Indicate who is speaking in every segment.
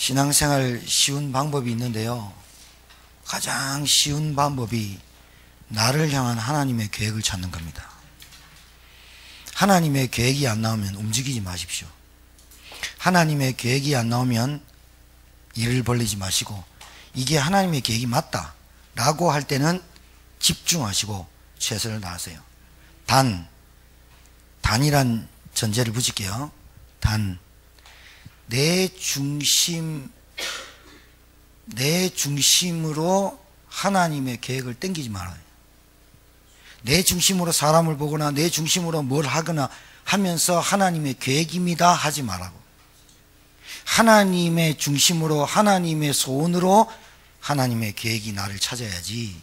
Speaker 1: 신앙생활 쉬운 방법이 있는데요. 가장 쉬운 방법이 나를 향한 하나님의 계획을 찾는 겁니다. 하나님의 계획이 안 나오면 움직이지 마십시오. 하나님의 계획이 안 나오면 일을 벌리지 마시고, 이게 하나님의 계획이 맞다 라고 할 때는 집중하시고 최선을 다하세요. 단이란 전제를 붙일게요. 내 중심으로 하나님의 계획을 땡기지 말아요. 내 중심으로 사람을 보거나 내 중심으로 뭘 하거나 하면서 하나님의 계획입니다 하지 말라고. 하나님의 중심으로, 하나님의 소원으로 하나님의 계획이 나를 찾아야지,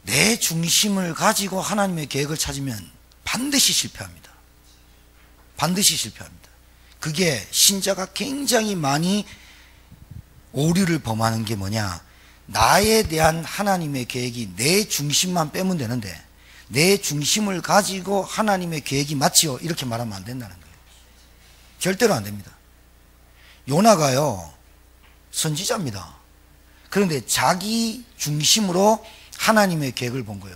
Speaker 1: 내 중심을 가지고 하나님의 계획을 찾으면 반드시 실패합니다. 반드시 실패합니다. 그게 신자가 굉장히 많이 오류를 범하는 게 뭐냐, 나에 대한 하나님의 계획이 내 중심만 빼면 되는데 내 중심을 가지고 하나님의 계획이 맞지요 이렇게 말하면 안 된다는 거예요. 절대로 안 됩니다. 요나가요 선지자입니다. 그런데 자기 중심으로 하나님의 계획을 본 거예요.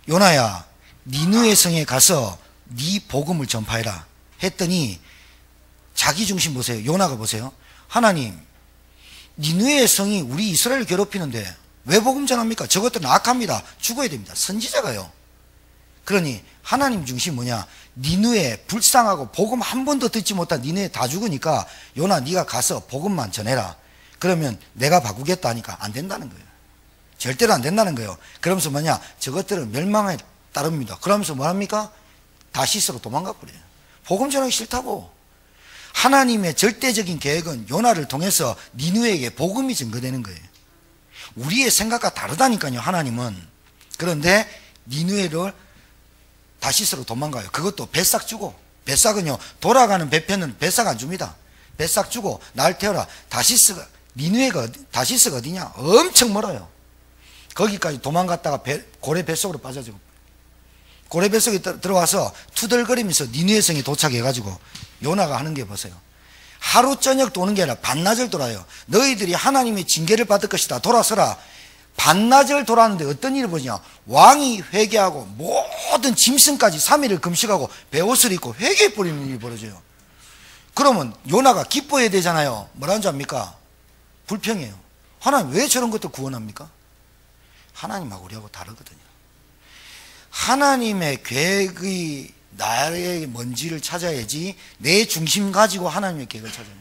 Speaker 1: 요나야, 니느웨 성에 가서 네 복음을 전파해라 했더니 자기 중심 보세요. 요나가 보세요. 하나님, 니느웨 성이 우리 이스라엘을 괴롭히는데 왜 복음 전합니까? 저것들은 악합니다. 죽어야 됩니다. 선지자가요. 그러니 하나님 중심이 뭐냐, 니느웨 불쌍하고 복음 한 번도 듣지 못한 니느웨 다 죽으니까 요나 네가 가서 복음만 전해라. 그러면 내가 바꾸겠다 하니까 안 된다는 거예요. 절대로 안 된다는 거예요. 그러면서 뭐냐, 저것들은 멸망에 따릅니다. 그러면서 뭐합니까? 다시스로 도망가 버려요. 복음 전하기 싫다고. 하나님의 절대적인 계획은 요나를 통해서 니느웨에게 복음이 증거되는 거예요. 우리의 생각과 다르다니까요, 하나님은. 그런데 니느웨를 다시스로 도망가요. 그것도 배싹 주고. 배싹은요, 돌아가는 배편은 배싹 안 줍니다. 배싹 주고 날 태워라. 니느웨가 다시스가 어디냐? 엄청 멀어요. 거기까지 도망갔다가 고래 뱃속으로 빠져지고, 고래 뱃속에 들어와서 투덜거리면서 니느웨 성에 도착해가지고 요나가 하는 게 보세요. 하루 저녁 도는 게 아니라 반나절 돌아요. 너희들이 하나님의 징계를 받을 것이다. 돌아서라. 반나절 돌았는데 어떤 일을 보냐, 왕이 회개하고 모든 짐승까지 3일을 금식하고 베옷을 입고 회개해 버리는 일이 벌어져요. 그러면 요나가 기뻐해야 되잖아요. 뭐라는 줄 압니까? 불평해요. 하나님 왜 저런 것도 구원합니까? 하나님하고 우리하고 다르거든요. 하나님의 계획이 나의 뭔지를 찾아야지 내 중심 가지고 하나님의 계획을 찾아요.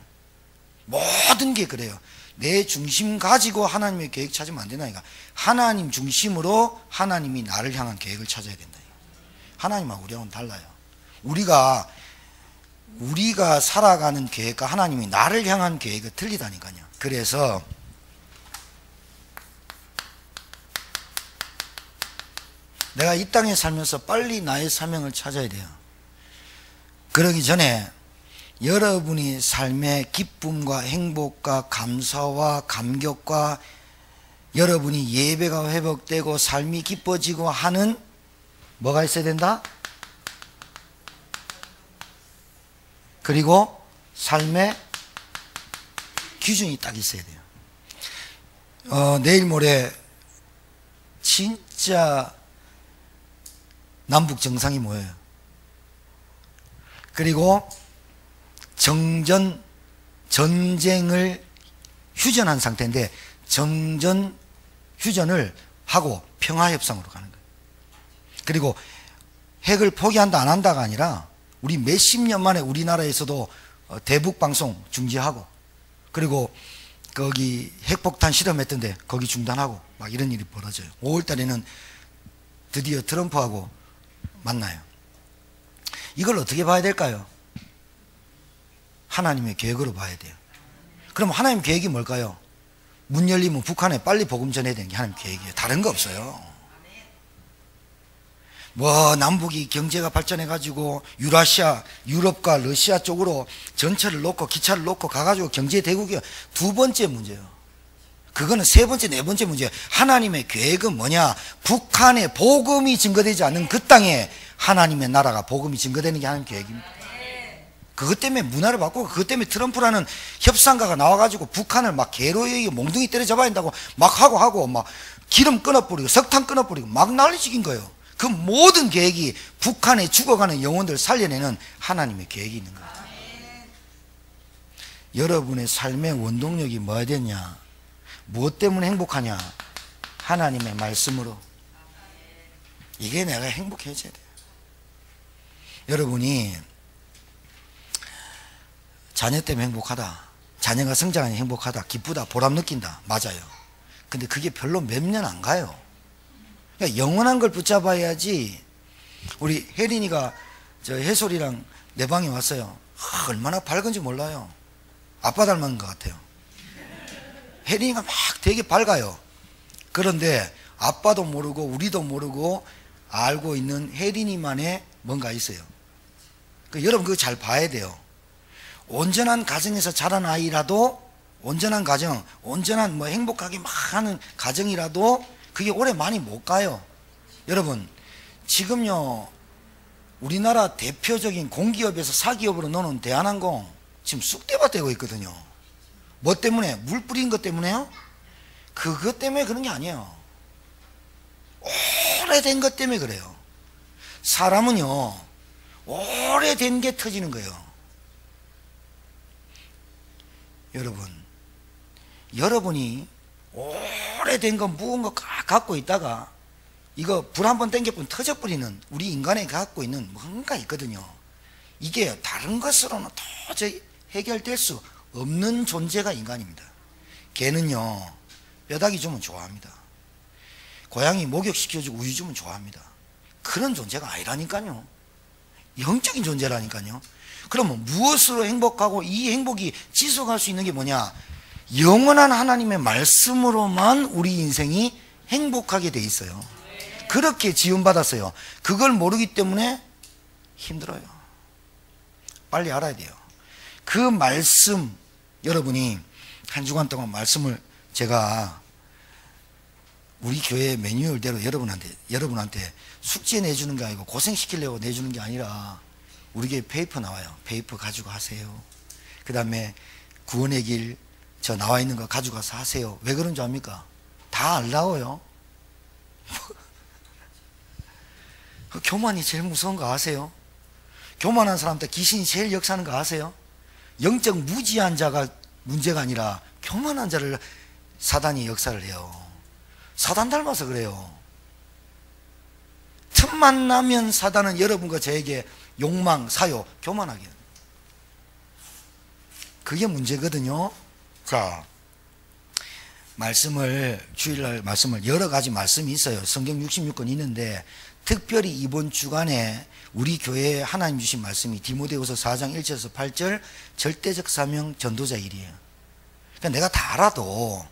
Speaker 1: 모든 게 그래요. 내 중심 가지고 하나님의 계획 찾으면 안 된다니까. 하나님 중심으로 하나님이 나를 향한 계획을 찾아야 된다. 하나님하고 우리하고는 달라요. 우리가 살아가는 계획과 하나님이 나를 향한 계획이 틀리다니까요. 그래서 내가 이 땅에 살면서 빨리 나의 사명을 찾아야 돼요. 그러기 전에 여러분이 삶의 기쁨과 행복과 감사와 감격과 여러분이 예배가 회복되고 삶이 기뻐지고 하는 뭐가 있어야 된다? 그리고 삶의 기준이 딱 있어야 돼요. 내일 모레 진짜 남북 정상이 모여요. 그리고 전쟁을 휴전한 상태인데 휴전을 하고 평화협상으로 가는 거예요. 그리고 핵을 포기한다 안 한다가 아니라 우리 몇십 년 만에 우리나라에서도 대북방송 중지하고, 그리고 거기 핵폭탄 실험했던데 거기 중단하고 막 이런 일이 벌어져요. 5월 달에는 드디어 트럼프하고 만나요. 이걸 어떻게 봐야 될까요? 하나님의 계획으로 봐야 돼요. 그럼 하나님 계획이 뭘까요? 문 열리면 북한에 빨리 복음 전해야 되는 게 하나님 계획이에요. 다른 거 없어요. 뭐 남북이 경제가 발전해가지고 유라시아, 유럽과 러시아 쪽으로 전철을 놓고 기차를 놓고 가가지고 경제 대국이 두 번째 문제예요. 그거는 세 번째, 네 번째 문제예요. 하나님의 계획은 뭐냐? 북한에 복음이 증거되지 않는 그 땅에 하나님의 나라가 복음이 증거되는 게 하나님 계획입니다. 그것 때문에 문화를 바꾸고, 그것 때문에 트럼프라는 협상가가 나와가지고 북한을 막 개로 여기고 몽둥이 때려 잡아야 된다고 막 하고 막 기름 끊어버리고 석탄 끊어버리고 막 난리치긴 거예요. 그 모든 계획이 북한에 죽어가는 영혼들 살려내는 하나님의 계획이 있는 거예요. 여러분의 삶의 원동력이 뭐가 됐냐? 무엇 때문에 행복하냐? 하나님의 말씀으로. 이게 내가 행복해져야 돼요. 여러분이 자녀 때문에 행복하다, 자녀가 성장하니 행복하다, 기쁘다, 보람 느낀다, 맞아요. 근데 그게 별로 몇 년 안 가요. 그러니까 영원한 걸 붙잡아야지. 우리 혜린이가 저 해솔이랑 내 방에 왔어요. 얼마나 밝은지 몰라요. 아빠 닮은 것 같아요. 혜린이가 막 되게 밝아요. 그런데 아빠도 모르고 우리도 모르고 알고 있는 혜린이만의 뭔가 있어요. 여러분 그거 잘 봐야 돼요. 온전한 가정에서 자란 아이라도, 온전한 가정, 온전한 뭐 행복하게 막 하는 가정이라도 그게 오래 많이 못 가요. 여러분 지금요 우리나라 대표적인 공기업에서 사기업으로 노는 대한항공 지금 쑥대밭 되고 있거든요. 뭐 때문에? 물 뿌린 것 때문에요? 그것 때문에 그런 게 아니에요. 오래된 것 때문에 그래요. 사람은요 오래된 게 터지는 거예요. 여러분이 오래된 거 무거운 거 갖고 있다가 이거 불 한번 땡겨보면 터져버리는 우리 인간이 갖고 있는 뭔가 있거든요. 이게 다른 것으로는 도저히 해결될 수 없는 존재가 인간입니다. 개는요 뼈다귀 주면 좋아합니다. 고양이 목욕시켜주고 우유 주면 좋아합니다. 그런 존재가 아니라니까요. 영적인 존재라니까요. 그러면 무엇으로 행복하고 이 행복이 지속할 수 있는 게 뭐냐? 영원한 하나님의 말씀으로만 우리 인생이 행복하게 돼 있어요. 그렇게 지원받았어요. 그걸 모르기 때문에 힘들어요. 빨리 알아야 돼요. 그 말씀, 여러분이 한 주간 동안 말씀을 제가 우리 교회 매뉴얼대로 여러분한테 숙제 내주는 게 아니고 고생시키려고 내주는 게 아니라 우리 교회 페이퍼 나와요. 페이퍼 가지고 하세요. 그 다음에 구원의 길 저 나와 있는 거 가지고 가서 하세요. 왜 그런 줄 압니까? 다 안 나와요. 교만이 제일 무서운 거 아세요? 교만한 사람한테 귀신이 제일 역사하는 거 아세요? 영적 무지한 자가 문제가 아니라 교만한 자를 사단이 역사를 해요. 사단 닮아서 그래요. 틈만 나면 사단은 여러분과 저에게 욕망, 사요, 교만하게. 그게 문제거든요. 자, 주일날 말씀을 여러 가지 말씀이 있어요. 성경 66권 있는데 특별히 이번 주간에 우리 교회에 하나님 주신 말씀이 디모데후서 4장 1절에서 8절 절대적 사명 전도자 일이에요. 그러니까 내가 다 알아도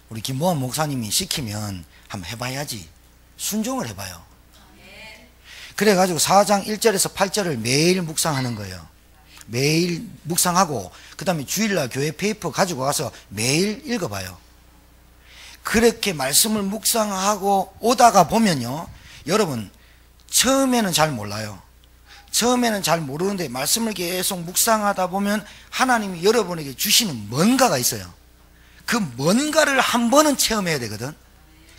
Speaker 1: 우리 김보환 목사님이 시키면 한번 해봐야지. 순종을 해봐요. 그래가지고 4장 1절에서 8절을 매일 묵상하는 거예요. 매일 묵상하고 그 다음에 주일날 교회 페이퍼 가지고 가서 매일 읽어봐요. 그렇게 말씀을 묵상하고 오다가 보면요, 여러분 처음에는 잘 몰라요. 처음에는 잘 모르는데 말씀을 계속 묵상하다 보면 하나님이 여러분에게 주시는 뭔가가 있어요. 그 뭔가를 한 번은 체험해야 되거든.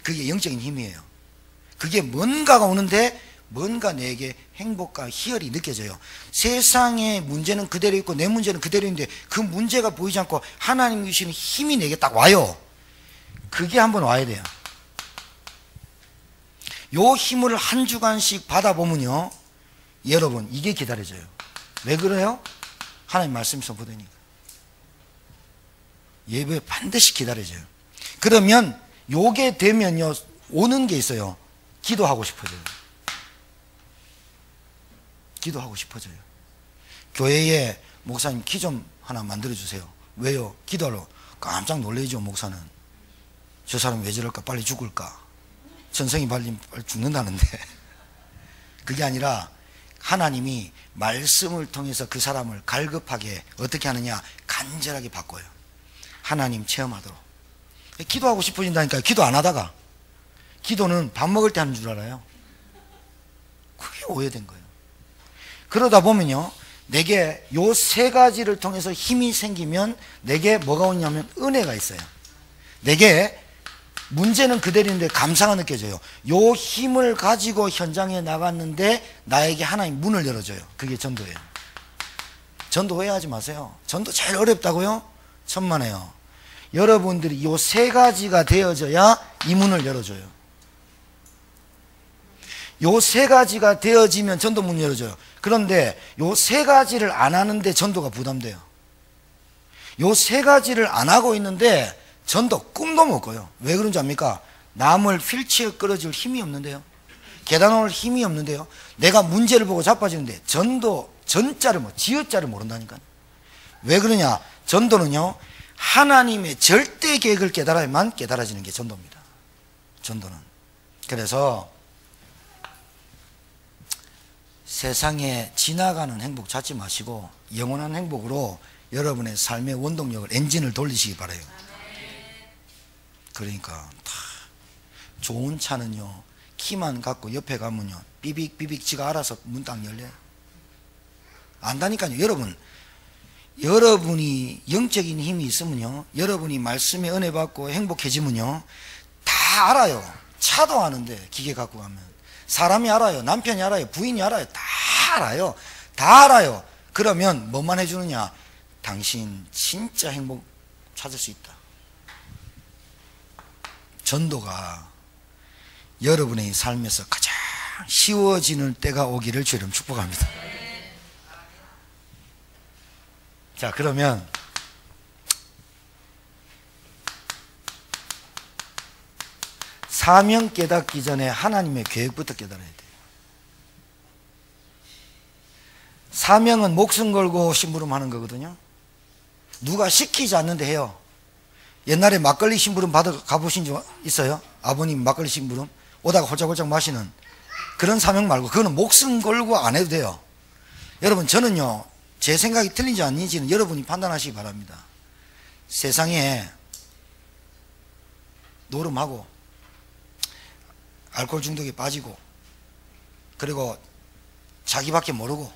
Speaker 1: 그게 영적인 힘이에요. 그게 뭔가가 오는데 뭔가 내게 행복과 희열이 느껴져요. 세상의 문제는 그대로 있고 내 문제는 그대로 있는데 그 문제가 보이지 않고 하나님이 주시는 힘이 내게 딱 와요. 그게 한번 와야 돼요. 요 힘을 한 주간씩 받아보면요, 여러분 이게 기다려져요. 왜 그래요? 하나님 말씀이 선포되니까. 예배에 반드시 기다려져요. 그러면 요게 되면요 오는 게 있어요. 기도하고 싶어져요. 기도하고 싶어져요. 교회에 목사님 키 좀 하나 만들어주세요. 왜요? 기도하러. 깜짝 놀라죠. 목사는 저 사람 왜 저럴까? 빨리 죽을까? 전생이 빨리 죽는다는데 그게 아니라 하나님이 말씀을 통해서 그 사람을 갈급하게 어떻게 하느냐? 간절하게 바꿔요. 하나님 체험하도록. 기도하고 싶어진다니까. 기도 안 하다가 기도는 밥 먹을 때 하는 줄 알아요. 그게 오해된 거예요. 그러다 보면요 내게 요 세 가지를 통해서 힘이 생기면 내게 뭐가 오냐면 은혜가 있어요. 내게 문제는 그대로인데 감사가 느껴져요. 요 힘을 가지고 현장에 나갔는데 나에게 하나님 문을 열어줘요. 그게 전도예요. 전도 오해하지 마세요. 전도 제일 어렵다고요? 천만에요. 여러분들이 요 세 가지가 되어져야 이 문을 열어줘요. 요 세 가지가 되어지면 전도 문 열어줘요. 그런데 요 세 가지를 안 하는데 전도가 부담돼요. 요 세 가지를 안 하고 있는데 전도 꿈도 못 꿔요. 왜 그런지 압니까? 남을 휠체어 끌어줄 힘이 없는데요. 계단 오를 힘이 없는데요. 내가 문제를 보고 자빠지는데 전도 전자를 지어자를 모른다니까요. 왜 그러냐? 전도는요, 하나님의 절대 계획을 깨달아야만 깨달아지는 게 전도입니다. 전도는. 그래서 세상에 지나가는 행복 찾지 마시고 영원한 행복으로 여러분의 삶의 원동력을, 엔진을 돌리시기 바라요. 그러니까 다 좋은 차는요, 키만 갖고 옆에 가면요 삐빅삐빅 지가 알아서 문 딱 열려요. 안다니까요. 여러분이 영적인 힘이 있으면요, 여러분이 말씀에 은혜 받고 행복해지면요 다 알아요. 차도 아는데 기계 갖고 가면 사람이 알아요. 남편이 알아요. 부인이 알아요. 다 알아요. 다 알아요. 그러면 뭐만 해주느냐? 당신 진짜 행복 찾을 수 있다. 전도가 여러분의 삶에서 가장 쉬워지는 때가 오기를 주님 축복합니다. 자, 그러면 사명 깨닫기 전에 하나님의 계획부터 깨달아야 돼요. 사명은 목숨 걸고 심부름하는 거거든요. 누가 시키지 않는데 해요. 옛날에 막걸리 심부름 받아 가보신 적 있어요? 아버님 막걸리 심부름 오다가 홀짝홀짝 마시는 그런 사명 말고, 그거는 목숨 걸고 안 해도 돼요. 여러분, 저는요, 제 생각이 틀린지 아닌지는 여러분이 판단하시기 바랍니다. 세상에 노름하고 알코올 중독에 빠지고, 그리고 자기밖에 모르고,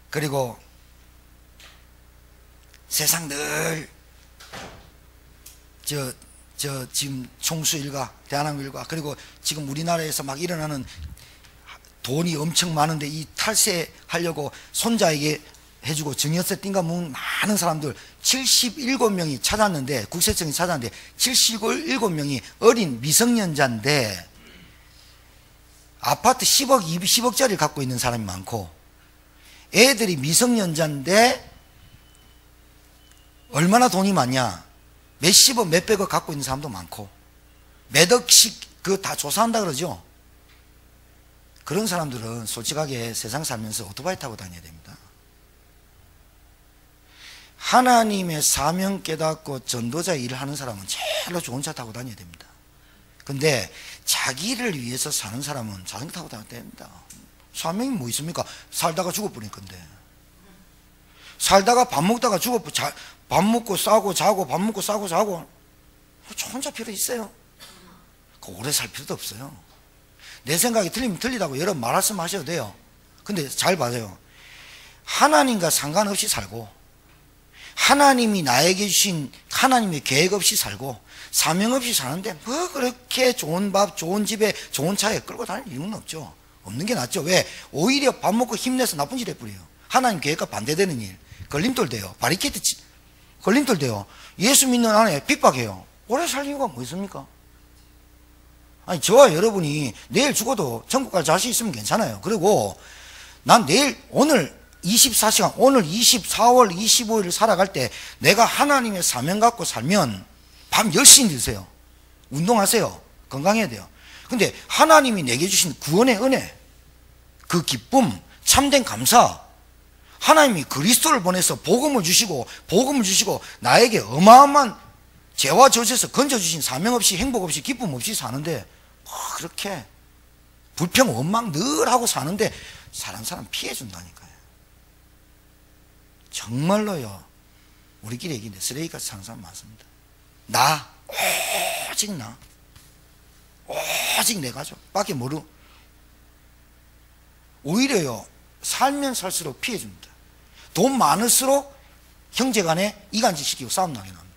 Speaker 1: 그리고 세상 늘 지금 총수 일가, 대한항공 일가, 그리고 지금 우리나라에서 막 일어나는 돈이 엄청 많은데 이 탈세하려고 손자에게 해주고 증여세 띵가 묵은 많은 사람들 77명이 찾았는데, 국세청이 찾았는데 77명이 어린 미성년자인데 아파트 10억, 20억짜리를 갖고 있는 사람이 많고, 애들이 미성년자인데 얼마나 돈이 많냐? 몇십억, 몇백억 갖고 있는 사람도 많고, 몇 억씩 그거 다 조사한다 그러죠. 그런 사람들은 솔직하게 세상 살면서 오토바이 타고 다녀야 됩니다. 하나님의 사명 깨닫고 전도자 일을 하는 사람은 제일로 좋은 차 타고 다녀야 됩니다. 근데 자기를 위해서 사는 사람은 자전거 타고 다녀야 됩니다. 사명이 뭐 있습니까? 살다가 죽어버린 건데. 살다가 밥 먹다가 밥 먹고 싸고 자고, 밥 먹고 싸고 자고, 혼자 필요 있어요. 오래 살 필요도 없어요. 내 생각이 틀리면 틀리다고 여러분 말씀하셔도 돼요. 근데 잘 봐요. 하나님과 상관없이 살고, 하나님이 나에게 주신 하나님의 계획 없이 살고, 사명 없이 사는데 뭐 그렇게 좋은 밥, 좋은 집에, 좋은 차에 끌고 다닐 이유는 없죠. 없는 게 낫죠. 왜? 오히려 밥 먹고 힘내서 나쁜 짓 해버려요. 하나님 계획과 반대되는 일, 걸림돌 돼요. 바리케이트 걸림돌 돼요. 예수 믿는 안에 핍박해요. 오래 살 이유가 뭐 있습니까? 아니, 저와 여러분이 내일 죽어도 천국 갈 자신 있으면 괜찮아요. 그리고 난 오늘 24시간, 오늘 24월 25일을 살아갈 때 내가 하나님의 사명 갖고 살면 밤 10시 드세요. 운동하세요. 건강해야 돼요. 근데 하나님이 내게 주신 구원의 은혜, 그 기쁨, 참된 감사, 하나님이 그리스도를 보내서 복음을 주시고 나에게 어마어마한 죄와 저주에서 건져주신 사명 없이, 행복 없이, 기쁨 없이 사는데 그렇게 불평 원망 늘 하고 사는데 사람 피해준다니까요. 정말로요, 우리끼리 얘기인데 쓰레기같이 사는 사람 많습니다. 오직 내 가족 밖에 모르고, 오히려요 살면 살수록 피해줍니다. 돈 많을수록 형제간에 이간질 시키고 싸움 나게 납니다.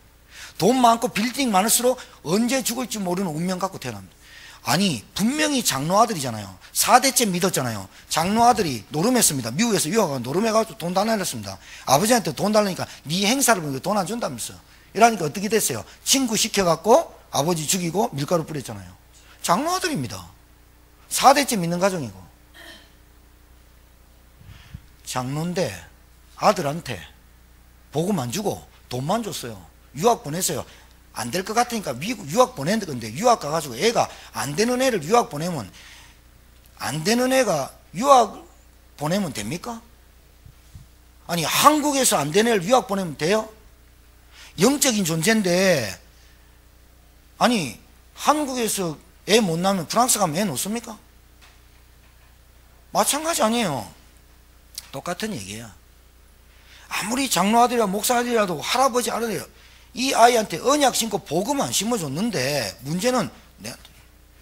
Speaker 1: 돈 많고 빌딩 많을수록 언제 죽을지 모르는 운명 갖고 태어납니다. 아니 분명히 장로 아들이잖아요. 4대째 믿었잖아요. 장로 아들이 노름했습니다. 미국에서 유학가 노름해가지고 돈 달라냈습니다. 아버지한테 돈 달라니까 네 행사를 보니까 돈 안 준다면서. 이러니까 어떻게 됐어요? 친구 시켜갖고 아버지 죽이고 밀가루 뿌렸잖아요. 장로 아들입니다. 4대째 믿는 가정이고. 장로인데 아들한테 복음 주고 돈만 줬어요. 유학 보냈어요. 안 될 것 같으니까 미국 유학 보냈는데, 근데 유학 가가지고 애가 안 되는 애를 유학 보내면, 안 되는 애가 유학 보내면 됩니까? 아니 한국에서 안 되는 애를 유학 보내면 돼요? 영적인 존재인데, 아니 한국에서 애 못 낳으면 프랑스 가면 애 놓습니까? 마찬가지 아니에요. 똑같은 얘기야. 아무리 장로 아들이라 목사 아들이라도 할아버지 아들이라 이 아이한테 언약 심고 복음 안 심어줬는데, 문제는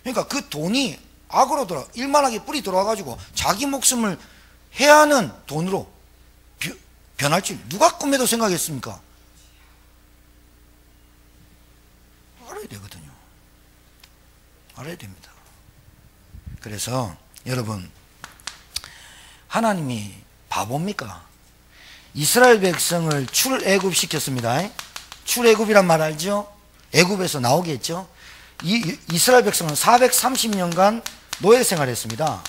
Speaker 1: 그러니까 그 돈이 악으로 돌아, 일만하게 뿌리 들어와가지고 자기 목숨을 해야 하는 돈으로 변할 줄 누가 꿈에도 생각했습니까? 알아야 되거든요. 알아야 됩니다. 그래서 여러분, 하나님이 바보입니까? 이스라엘 백성을 출애굽시켰습니다. 출애굽이란 말 알죠? 애굽에서 나오게 했죠. 이스라엘 백성은 430년간 노예 생활했습니다.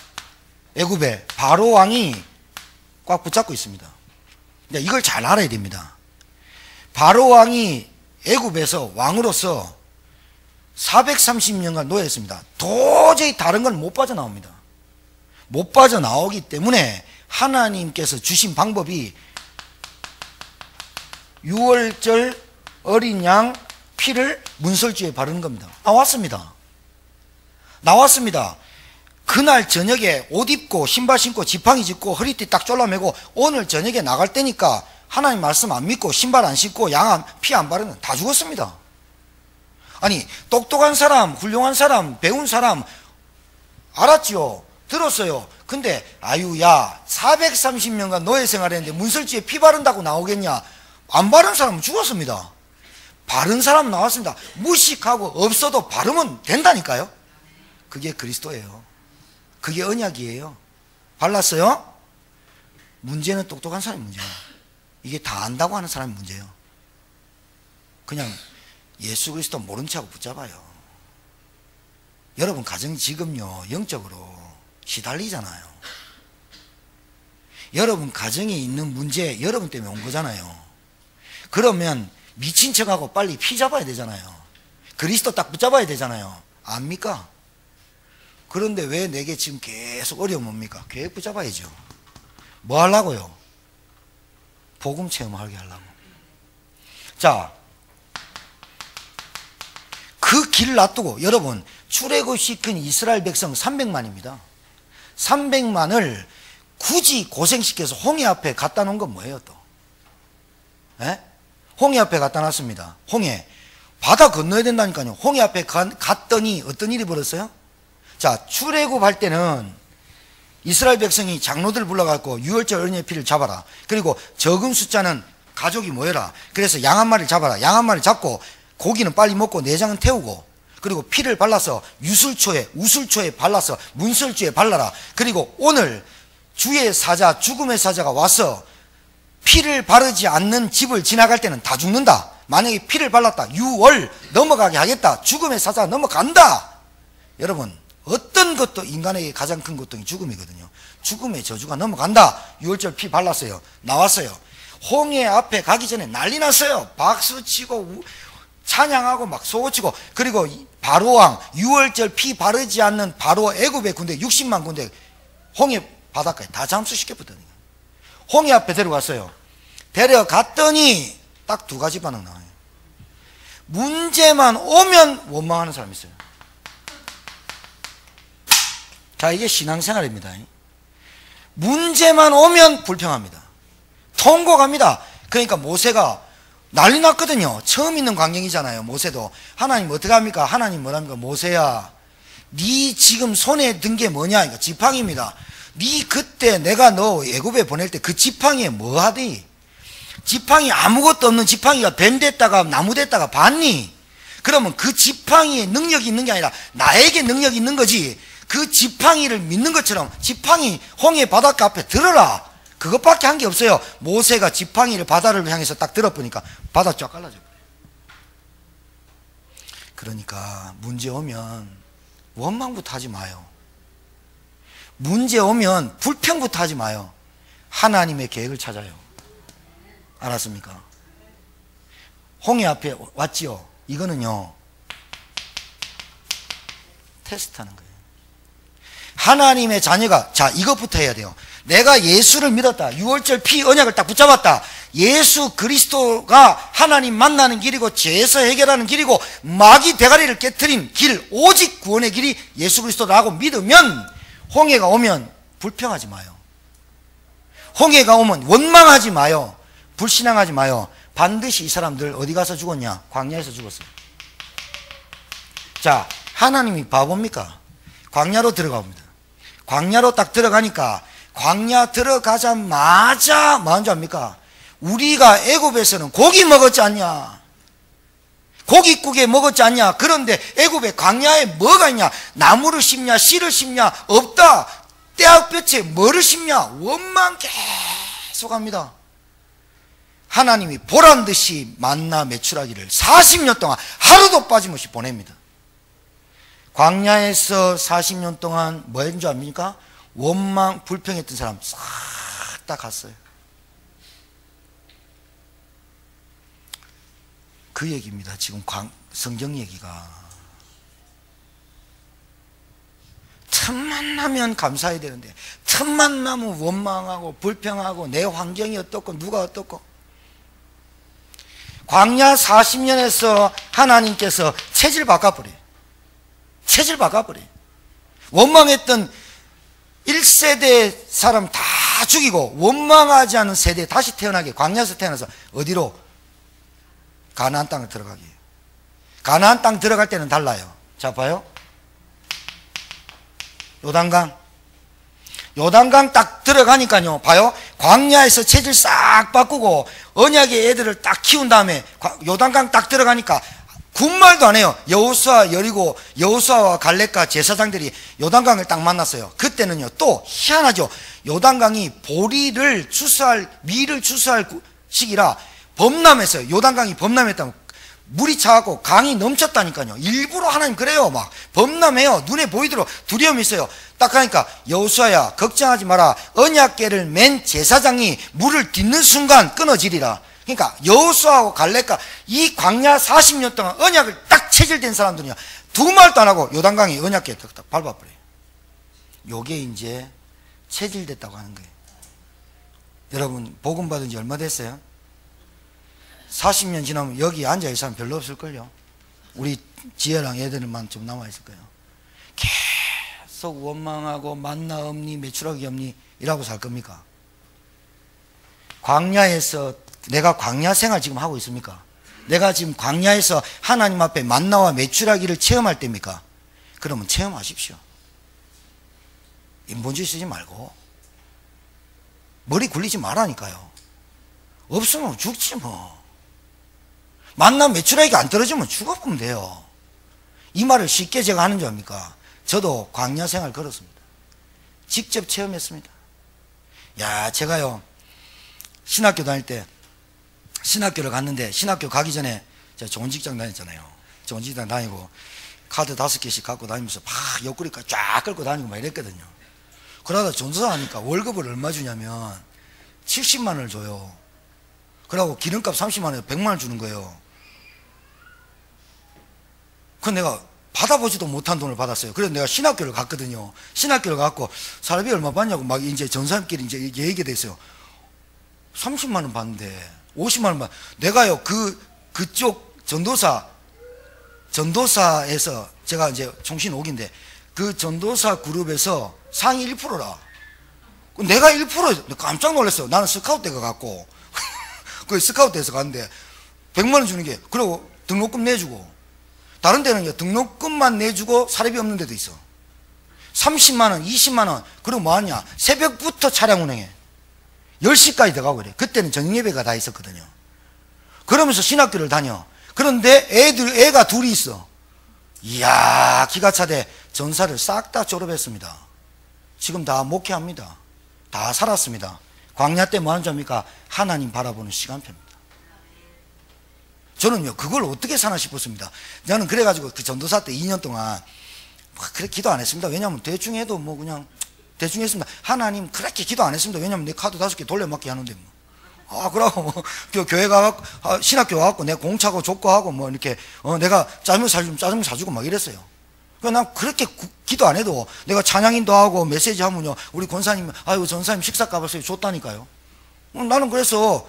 Speaker 1: 애굽에 바로 왕이 꽉 붙잡고 있습니다. 이걸 잘 알아야 됩니다. 바로 왕이 애굽에서 왕으로서 430년간 노예했습니다. 도저히 다른 건 못 빠져나옵니다. 못 빠져나오기 때문에 하나님께서 주신 방법이 6월절 어린 양 피를 문설주에 바르는 겁니다. 나왔습니다. 그날 저녁에 옷 입고 신발 신고 지팡이 짚고 허리띠 딱 졸라매고 오늘 저녁에 나갈 때니까 하나님 말씀 안 믿고 신발 안 신고 양 피 안 바르는 다 죽었습니다. 아니 똑똑한 사람, 훌륭한 사람, 배운 사람 알았지요. 들었어요. 근데 아유야 430년간 노예 생활했는데 문설주에 피 바른다고 나오겠냐? 안 바른 사람은 죽었습니다. 바른 사람 나왔습니다. 무식하고 없어도 바르면 된다니까요. 그게 그리스도예요. 그게 언약이에요. 발랐어요? 문제는 똑똑한 사람이 문제예요. 이게 다 안다고 하는 사람이 문제예요. 그냥 예수 그리스도 모른 척하고 붙잡아요. 여러분 가정 지금요 영적으로 시달리잖아요. 여러분 가정에 있는 문제 여러분 때문에 온 거잖아요. 그러면 미친 척하고 빨리 피 잡아야 되잖아요. 그리스도 딱 붙잡아야 되잖아요. 압니까? 그런데 왜 내게 지금 계속 어려움 옵니까? 계획 붙잡아야죠. 뭐 하려고요? 복음 체험하게 하려고. 자, 그 길 놔두고 여러분 출애굽시킨 이스라엘 백성 300만입니다. 300만을 굳이 고생시켜서 홍해 앞에 갖다 놓은 건 뭐예요 또? 에? 홍해 앞에 갖다 놨습니다. 홍해. 바다 건너야 된다니까요. 홍해 앞에 갔더니 어떤 일이 벌었어요? 자, 출애굽할 때는 이스라엘 백성이 장로들 불러갖고 유월절 어린이의 피를 잡아라. 그리고 적은 숫자는 가족이 모여라. 그래서 양 한 마리를 잡아라. 양 한 마리를 잡고 고기는 빨리 먹고 내장은 태우고 그리고 피를 발라서 우술초에 발라서 문설주에 발라라. 그리고 오늘 주의 사자, 죽음의 사자가 와서 피를 바르지 않는 집을 지나갈 때는 다 죽는다. 만약에 피를 발랐다. 6월 넘어가게 하겠다. 죽음의 사자가 넘어간다. 여러분 어떤 것도 인간에게 가장 큰 고통이 죽음이거든요. 죽음의 저주가 넘어간다. 6월절 피 발랐어요. 나왔어요. 홍해 앞에 가기 전에 난리 났어요. 박수치고 찬양하고 막 소고치고. 그리고 바로왕 6월절 피 바르지 않는 바로 애굽의 군대 60만 군대 홍해 바닷가에 다 잠수시켰거든요. 홍해 앞에 데려갔어요. 데려갔더니 딱 두 가지 반응 나와요. 문제만 오면 원망하는 사람이 있어요. 자, 이게 신앙생활입니다. 문제만 오면 불평합니다. 통곡합니다. 그러니까 모세가 난리 났거든요. 처음 있는 광경이잖아요. 모세도. 하나님 어떻게 합니까? 하나님 뭐랍니까? 모세야, 네 지금 손에 든 게 뭐냐? 그러니까 지팡이입니다. 네 그때 내가 너 애굽에 보낼 때 그 지팡이에 뭐 하디? 지팡이 아무것도 없는 지팡이가 뱀 됐다가 나무 됐다가 봤니? 그러면 그 지팡이에 능력이 있는 게 아니라 나에게 능력이 있는 거지. 그 지팡이를 믿는 것처럼 지팡이 홍해 바닷가 앞에 들어라. 그것밖에 한 게 없어요. 모세가 지팡이를 바다를 향해서 딱 들어보니까 바다 쫙 갈라져 버려요. 그러니까 문제 오면 원망부터 하지 마요. 문제 오면 불평부터 하지 마요. 하나님의 계획을 찾아요. 알았습니까? 홍해 앞에 왔지요. 이거는요, 테스트하는 거예요. 하나님의 자녀가, 자, 이것부터 해야 돼요. 내가 예수를 믿었다. 6월절 피 언약을 딱 붙잡았다. 예수 그리스도가 하나님 만나는 길이고 죄에서 해결하는 길이고 마귀 대가리를 깨트린 길, 오직 구원의 길이 예수 그리스도라고 믿으면 홍해가 오면 불평하지 마요. 홍해가 오면 원망하지 마요. 불신앙하지 마요. 반드시 이 사람들 어디 가서 죽었냐? 광야에서 죽었어요. 자, 하나님이 바보입니까? 광야로 들어가 봅니다. 광야로 딱 들어가니까 광야 들어가자마자 뭐한 줄 압니까? 우리가 애굽에서는 고기 먹었지 않냐? 고깃국에 먹었지 않냐? 그런데 애굽에 광야에 뭐가 있냐? 나무를 심냐? 씨를 심냐? 없다. 떼약볕에 뭐를 심냐? 원망 계속합니다. 하나님이 보란듯이 만나 매출하기를 40년 동안 하루도 빠짐없이 보냅니다. 광야에서 40년 동안 뭐 했는 줄 압니까? 원망, 불평했던 사람 싹 다 갔어요. 그 얘기입니다. 지금 성경 얘기가. 틈만 나면 감사해야 되는데 틈만 나면 원망하고 불평하고 내 환경이 어떻고 누가 어떻고. 광야 40년에서 하나님께서 체질 바꿔버려요. 체질 바꿔버려요. 원망했던 1세대 사람 다 죽이고 원망하지 않은 세대에 다시 태어나게, 광야에서 태어나서 어디로? 가나안 땅을 들어가게. 가나안 땅 들어갈 때는 달라요. 자, 봐요. 요단강 딱 들어가니까요, 봐요. 광야에서 체질 싹 바꾸고 언약의 애들을 딱 키운 다음에 요단강 딱 들어가니까 군말도 안 해요. 여호수아 여리고 여호수아와 갈렙과 제사장들이 요단강을 딱 만났어요. 그때는요, 또 희한하죠. 요단강이 보리를 추수할, 밀을 추수할 시기라 범람했어요. 요단강이 범람했다면 물이 차갖고 강이 넘쳤다니까요. 일부러 하나님 그래요. 막 범람해요. 눈에 보이도록 두려움이 있어요. 딱 가니까 여호수아야 걱정하지 마라. 언약궤를 맨 제사장이 물을 딛는 순간 끊어지리라. 그러니까 여호수아하고 갈렙과 이 광야 40년 동안 언약을 딱 체질된 사람들이요, 두 말도 안 하고 요단강이 언약궤 딱 밟아버려요. 요게 이제 체질됐다고 하는 거예요. 여러분 복음 받은 지 얼마 됐어요? 40년 지나면 여기 앉아있을 사람 별로 없을걸요. 우리 지혜랑 애들만 좀 남아있을 거예요. 계속 원망하고 만나 없니 매출하기 없니 이라고 살 겁니까? 광야에서 내가 광야 생활 지금 하고 있습니까? 내가 지금 광야에서 하나님 앞에 만나와 매출하기를 체험할 때입니까? 그러면 체험하십시오. 인본주의 쓰지 말고 머리 굴리지 말라니까요. 없으면 죽지 뭐. 만나면 매출하기가 안 떨어지면 죽어보면 돼요. 이 말을 쉽게 제가 하는 줄 압니까? 저도 광야 생활 걸었습니다. 직접 체험했습니다. 야, 제가요 신학교 다닐 때 신학교를 갔는데, 신학교 가기 전에 제가 좋은 직장 다녔잖아요. 좋은 직장 다니고 카드 5개씩 갖고 다니면서 막 옆구리까지 쫙 끌고 다니고 막 이랬거든요. 그러다 전도사 하니까 월급을 얼마 주냐면 70만 원을 줘요. 그러고 기름값 30만 원에 100만 원 주는 거예요. 그건 내가 받아보지도 못한 돈을 받았어요. 그래서 내가 신학교를 갔거든요. 신학교를 가고 사람이 얼마 받냐고 막 이제 전사님끼리 이제 얘기가 됐어요. 30만 원 받는데 50만 원 받. 내가요 그쪽 전도사에서 제가 이제 총신 5기인데 그 전도사 그룹에서 상위 1%라. 내가 1% 깜짝 놀랐어요. 나는 스카우트대가 갔고 그 스카우트에서 갔는데 100만 원 주는 게, 그리고 등록금 내주고, 다른 데는 등록금만 내주고 사례비 없는 데도 있어. 30만 원, 20만 원. 그리고 뭐 하냐? 새벽부터 차량 운행해. 10시까지 들어가고 그래. 그때는 저녁 예배가 다 있었거든요. 그러면서 신학교를 다녀. 그런데 애가 둘이 있어. 이야, 기가 차대. 전사를 싹 다 졸업했습니다. 지금 다 목회합니다. 다 살았습니다. 광야 때 뭐 하는 줄 압니까? 하나님 바라보는 시간표입니다. 저는요, 그걸 어떻게 사나 싶었습니다. 저는 그래가지고 그 전도사 때 2년 동안 그렇게 기도 안 했습니다. 왜냐하면 대충 해도 뭐 그냥 대충 했습니다. 하나님 그렇게 기도 안 했습니다. 왜냐하면 내 카드 5개 돌려막기 하는데 뭐. 그러고 뭐 교회 가갖고 신학교 가갖고 내 공차고 족구하고 뭐 이렇게 내가 짜장면 사주고 막 이랬어요. 그러니까 난 그렇게 기도 안 해도 내가 찬양인도 하고 메시지 하면요, 우리 권사님, 아이고 전사님 식사 값을 줬다니까요. 나는 그래서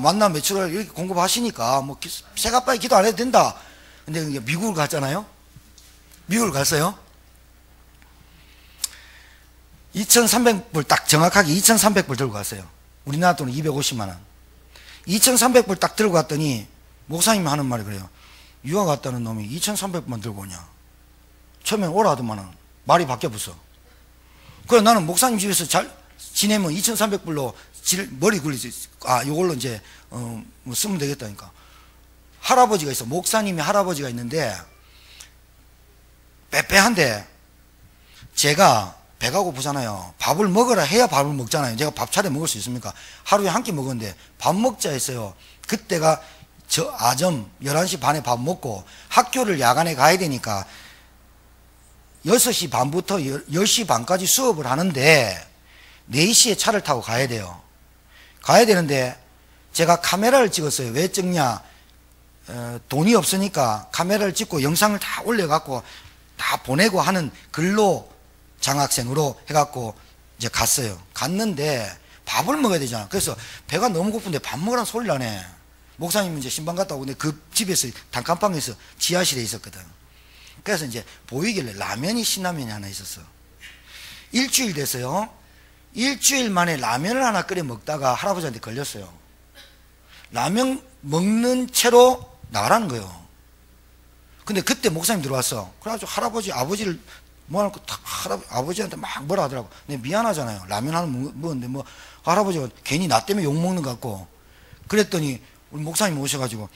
Speaker 1: 만남 매출을 이렇게 공급하시니까 뭐 새가빠이 기도 안 해도 된다. 근데 미국을 갔잖아요. 미국을 갔어요. 2,300불 딱 정확하게 2,300불 들고 갔어요. 우리나라 돈은 250만 원. 2,300불 딱 들고 갔더니 목사님이 하는 말이 그래요. 유학 갔다는 놈이 2,300불만 들고 오냐. 처음엔 오라 하더만은 말이 바뀌어버렸어. 그래 나는 목사님 집에서 잘 지내면 2,300불로 머리 굴리지. 요걸로 이제 뭐 쓰면 되겠다니까. 할아버지가 있어. 목사님이 할아버지가 있는데 빼빼한데 제가 배가 고프잖아요. 밥을 먹으라 해야 밥을 먹잖아요. 제가 밥 차려 먹을 수 있습니까? 하루에 한 끼 먹었는데 밥 먹자 했어요. 그때가 아점 11시 반에 밥 먹고 학교를 야간에 가야 되니까 6시 반부터 10시 반까지 수업을 하는데 4시에 차를 타고 가야 돼요. 가야 되는데 제가 카메라를 찍었어요. 왜 찍냐? 돈이 없으니까 카메라를 찍고 영상을 다 올려갖고 다 보내고 하는 근로 장학생으로 해갖고 이제 갔어요. 갔는데 밥을 먹어야 되잖아. 그래서 배가 너무 고픈데 밥 먹으라는 소리를 안 해. 목사님은 이제 신방 갔다 오고, 근데 그 집에서 단칸방에서 지하실에 있었거든. 그래서 이제 보이길래 라면이 신라면이 하나 있었어. 일주일 됐어요. 일주일 만에 라면을 하나 끓여 먹다가 할아버지한테 걸렸어요. 라면 먹는 채로 나가라는 거예요. 근데 그때 목사님 들어왔어. 그래가지고 아버지를 뭐하고 아버지한테 막 뭐라 하더라고. 근데 미안하잖아요. 라면 하나 먹었는데 뭐 할아버지가 괜히 나 때문에 욕 먹는 것 같고. 그랬더니 우리 목사님 오셔가지고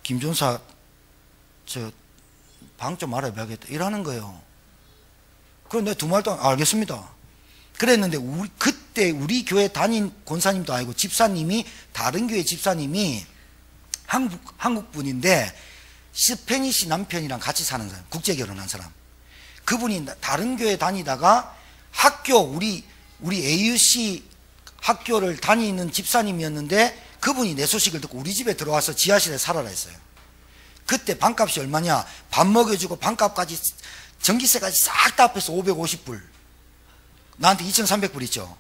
Speaker 1: 김전사 저 방 좀 알아봐야겠다 이러는 거예요. 그럼 내가 2말 동안 알겠습니다. 그랬는데 그때 우리 교회 담임 권사님도 아니고 집사님이 다른 교회 집사님이 한국 분인데 스페니시 남편이랑 같이 사는 사람, 국제 결혼한 사람. 그분이 다른 교회 다니다가 우리 AUC 학교를 다니는 집사님이었는데 그분이 내 소식을 듣고 우리 집에 들어와서 지하실에 살아라 했어요. 그때 방값이 얼마냐? 밥 먹여주고 방값까지 전기세까지 싹 다 합해서 550불. 나한테 2,300불 있죠.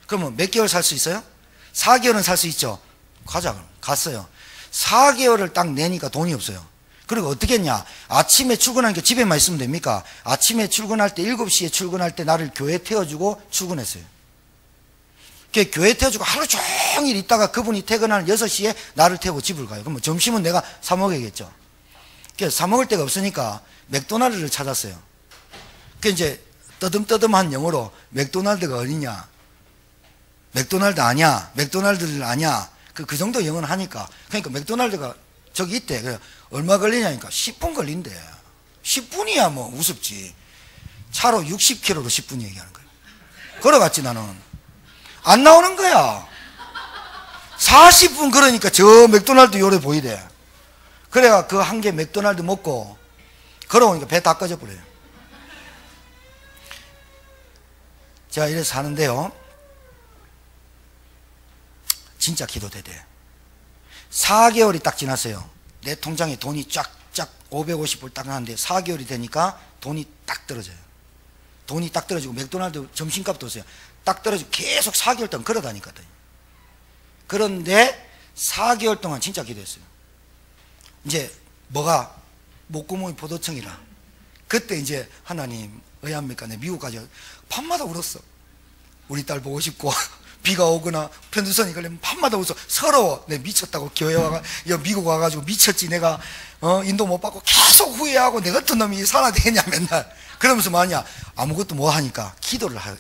Speaker 1: 그러면 몇 개월 살 수 있어요? 4개월은 살 수 있죠. 가자. 그럼 갔어요. 4개월을 딱 내니까 돈이 없어요. 그리고 어떻게 했냐? 아침에 출근하니까 집에만 있으면 됩니까? 아침에 출근할 때 7시에 출근할 때 나를 교회 태워주고 출근했어요. 교회 태워주고 하루 종일 있다가 그분이 퇴근하는 6시에 나를 태우고 집을 가요. 그러면 점심은 내가 사 먹어야겠죠. 그래서 사 먹을 데가 없으니까 맥도날드를 찾았어요. 그 이제 떠듬떠듬한 영어로 맥도날드가 어디냐? 맥도날드 아냐? 맥도날드를 아냐? 그 정도 영어는 하니까. 그러니까 맥도날드가 저기 있대. 그래 얼마 걸리냐니까 10분 걸린대. 10분이야 뭐 우습지. 차로 60km로 10분 얘기하는 거예요. 걸어갔지 나는. 안 나오는 거야. 40분 걸으니까 저 맥도날드 요래 보이대. 그래가 그 한 개 맥도날드 먹고 걸어오니까 배 다 꺼져 버려요. 제가 이래서 사는데요, 진짜 기도되대. 4개월이 딱 지났어요. 내 통장에 돈이 쫙쫙 550불 딱 나는데 4개월이 되니까 돈이 딱 떨어져요. 돈이 딱 떨어지고 맥도날드 점심값도 없어요. 딱 떨어지고 계속 4개월 동안 걸어다니거든요. 그런데 4개월 동안 진짜 기도했어요. 이제 뭐가 목구멍이 포도청이라. 그때 이제 하나님 의합니까? 내 미국까지 밤마다 울었어. 우리 딸 보고 싶고 비가 오거나 편두선이 걸리면 밤마다 웃어. 서러워. 내 미쳤다고 교회 와가 미국 와가지고 미쳤지 내가 인도 못 받고 계속 후회하고 내 같은 놈이 살아야 되겠냐 맨날. 그러면서 뭐하냐, 아무것도 못 하니까 기도를 하게.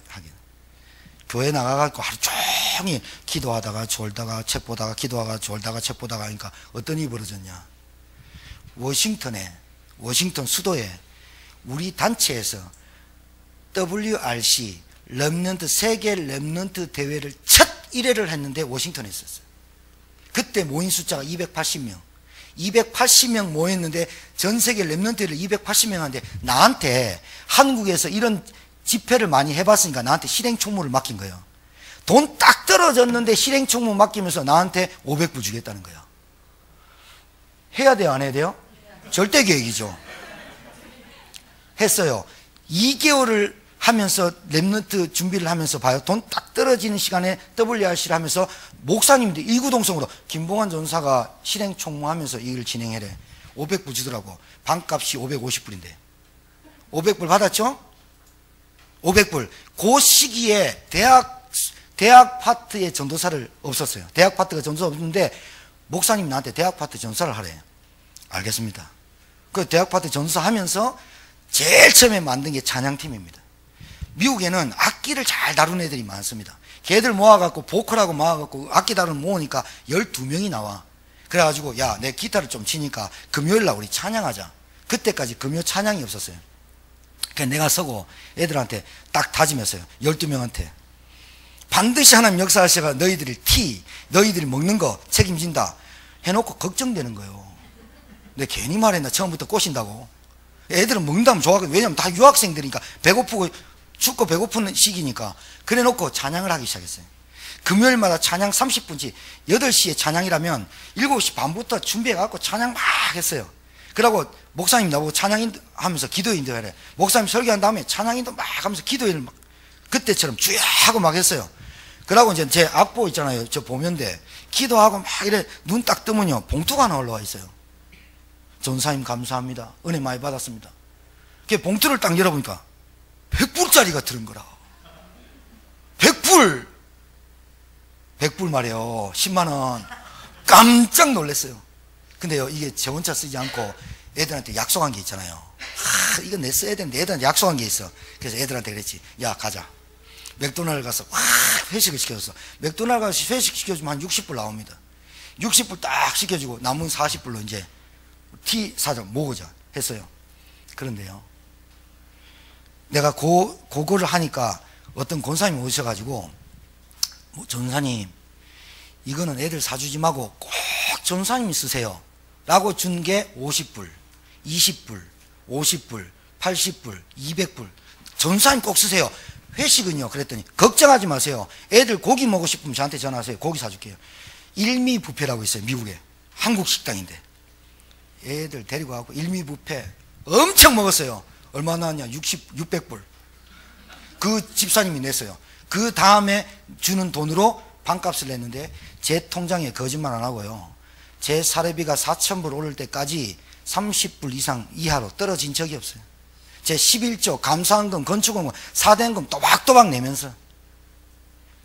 Speaker 1: 교회 나가가지고 하루 종일 기도하다가 졸다가 책 보다가 기도하다가 졸다가 책 보다가 하니까 어떤 일이 벌어졌냐. 워싱턴 수도에 우리 단체에서 WRC 렘넌트 세계 렘넌트 대회를 첫 1회를 했는데 워싱턴에 있었어요. 그때 모인 숫자가 280명 모였는데 전 세계 렘넌트를 280명 하는데 나한테 한국에서 이런 집회를 많이 해봤으니까 나한테 실행총무를 맡긴 거예요. 돈 딱 떨어졌는데 실행총무 맡기면서 나한테 500불 주겠다는 거예요. 해야 돼요, 안 해야 돼요? 절대 계획이죠. 했어요. 2개월을 하면서 렘넌트 준비를 하면서 봐요. 돈 딱 떨어지는 시간에 WRC를 하면서 목사님들 일구동성으로 김봉환 전사가 실행 총무하면서 이 일을 진행해래. 500불 주더라고. 반값이 550불인데 500불 받았죠? 500불. 그 시기에 대학 파트에 전도사를 없었어요. 대학 파트가 전도사 없는데 목사님 나한테 대학 파트 전도사를 하래. 알겠습니다. 그 대학 파트 전도사 하면서 제일 처음에 만든 게 찬양팀입니다. 미국에는 악기를 잘 다루는 애들이 많습니다. 걔들 모아갖고 보컬하고 모아갖고 악기 다루는 모으니까 12명이 나와. 그래가지고 야, 내 기타를 좀 치니까 금요일날 우리 찬양하자. 그때까지 금요 찬양이 없었어요. 그래서 내가 서고 애들한테 딱 다짐했어요. 12명한테 반드시 하나님 역사하셔가 너희들이 먹는 거 책임진다 해놓고 걱정되는 거예요. 내가 괜히 말했나. 처음부터 꼬신다고. 애들은 먹는다면 좋아하거든. 왜냐면 다 유학생들이니까 배고프고 춥고 배고픈 시기니까. 그래 놓고 찬양을 하기 시작했어요. 금요일마다 찬양 30분씩 8시에 찬양이라면 7시 반부터 준비해갖고 찬양 막 했어요. 그러고 목사님 나보고 찬양 하면서 기도 인도하래. 목사님 설교한 다음에 찬양 인도 막 하면서 기도를 막 그때처럼 주야 하고 막 했어요. 그러고 이제 제 악보 있잖아요. 저 보면 돼. 기도하고 막 이래 눈 딱 뜨면요 봉투가 하나 올라와 있어요. 전사님 감사합니다. 은혜 많이 받았습니다. 그 봉투를 딱 열어보니까 100불짜리가 들은 거라. 100불 말이에요. 10만원. 깜짝 놀랐어요. 근데요, 이게 저 혼자 쓰지 않고 애들한테 약속한 게 있잖아요. 이거 내 써야 되는데 애들한테 약속한 게 있어. 그래서 애들한테 그랬지. 야, 가자. 맥도날드 가서 회식을 시켜줬어. 맥도날드 가서 회식 시켜주면 한 60불 나옵니다. 60불 딱 시켜주고 남은 40불로 이제 티 사자 먹으자 했어요. 그런데요, 내가 그거를 하니까 어떤 권사님이 오셔가지고 전사님 이거는 애들 사주지 말고 꼭 전사님이 쓰세요 라고 준 게 50불, 20불, 50불, 80불, 200불. 전사님 꼭 쓰세요. 회식은요, 그랬더니 걱정하지 마세요. 애들 고기 먹고 싶으면 저한테 전화하세요. 고기 사줄게요. 일미 뷔페라고 있어요. 미국에. 한국 식당인데 애들 데리고 가고 일미 뷔페 엄청 먹었어요. 얼마 나왔냐? 600불. 그 집사님이 냈어요. 그 다음에 주는 돈으로 반값을 냈는데 제 통장에 거짓말 안 하고요, 제 사례비가 4,000불 오를 때까지 30불 이상 이하로 떨어진 적이 없어요. 제 11조 감사원금, 건축원금, 사대원금 또박또박 내면서.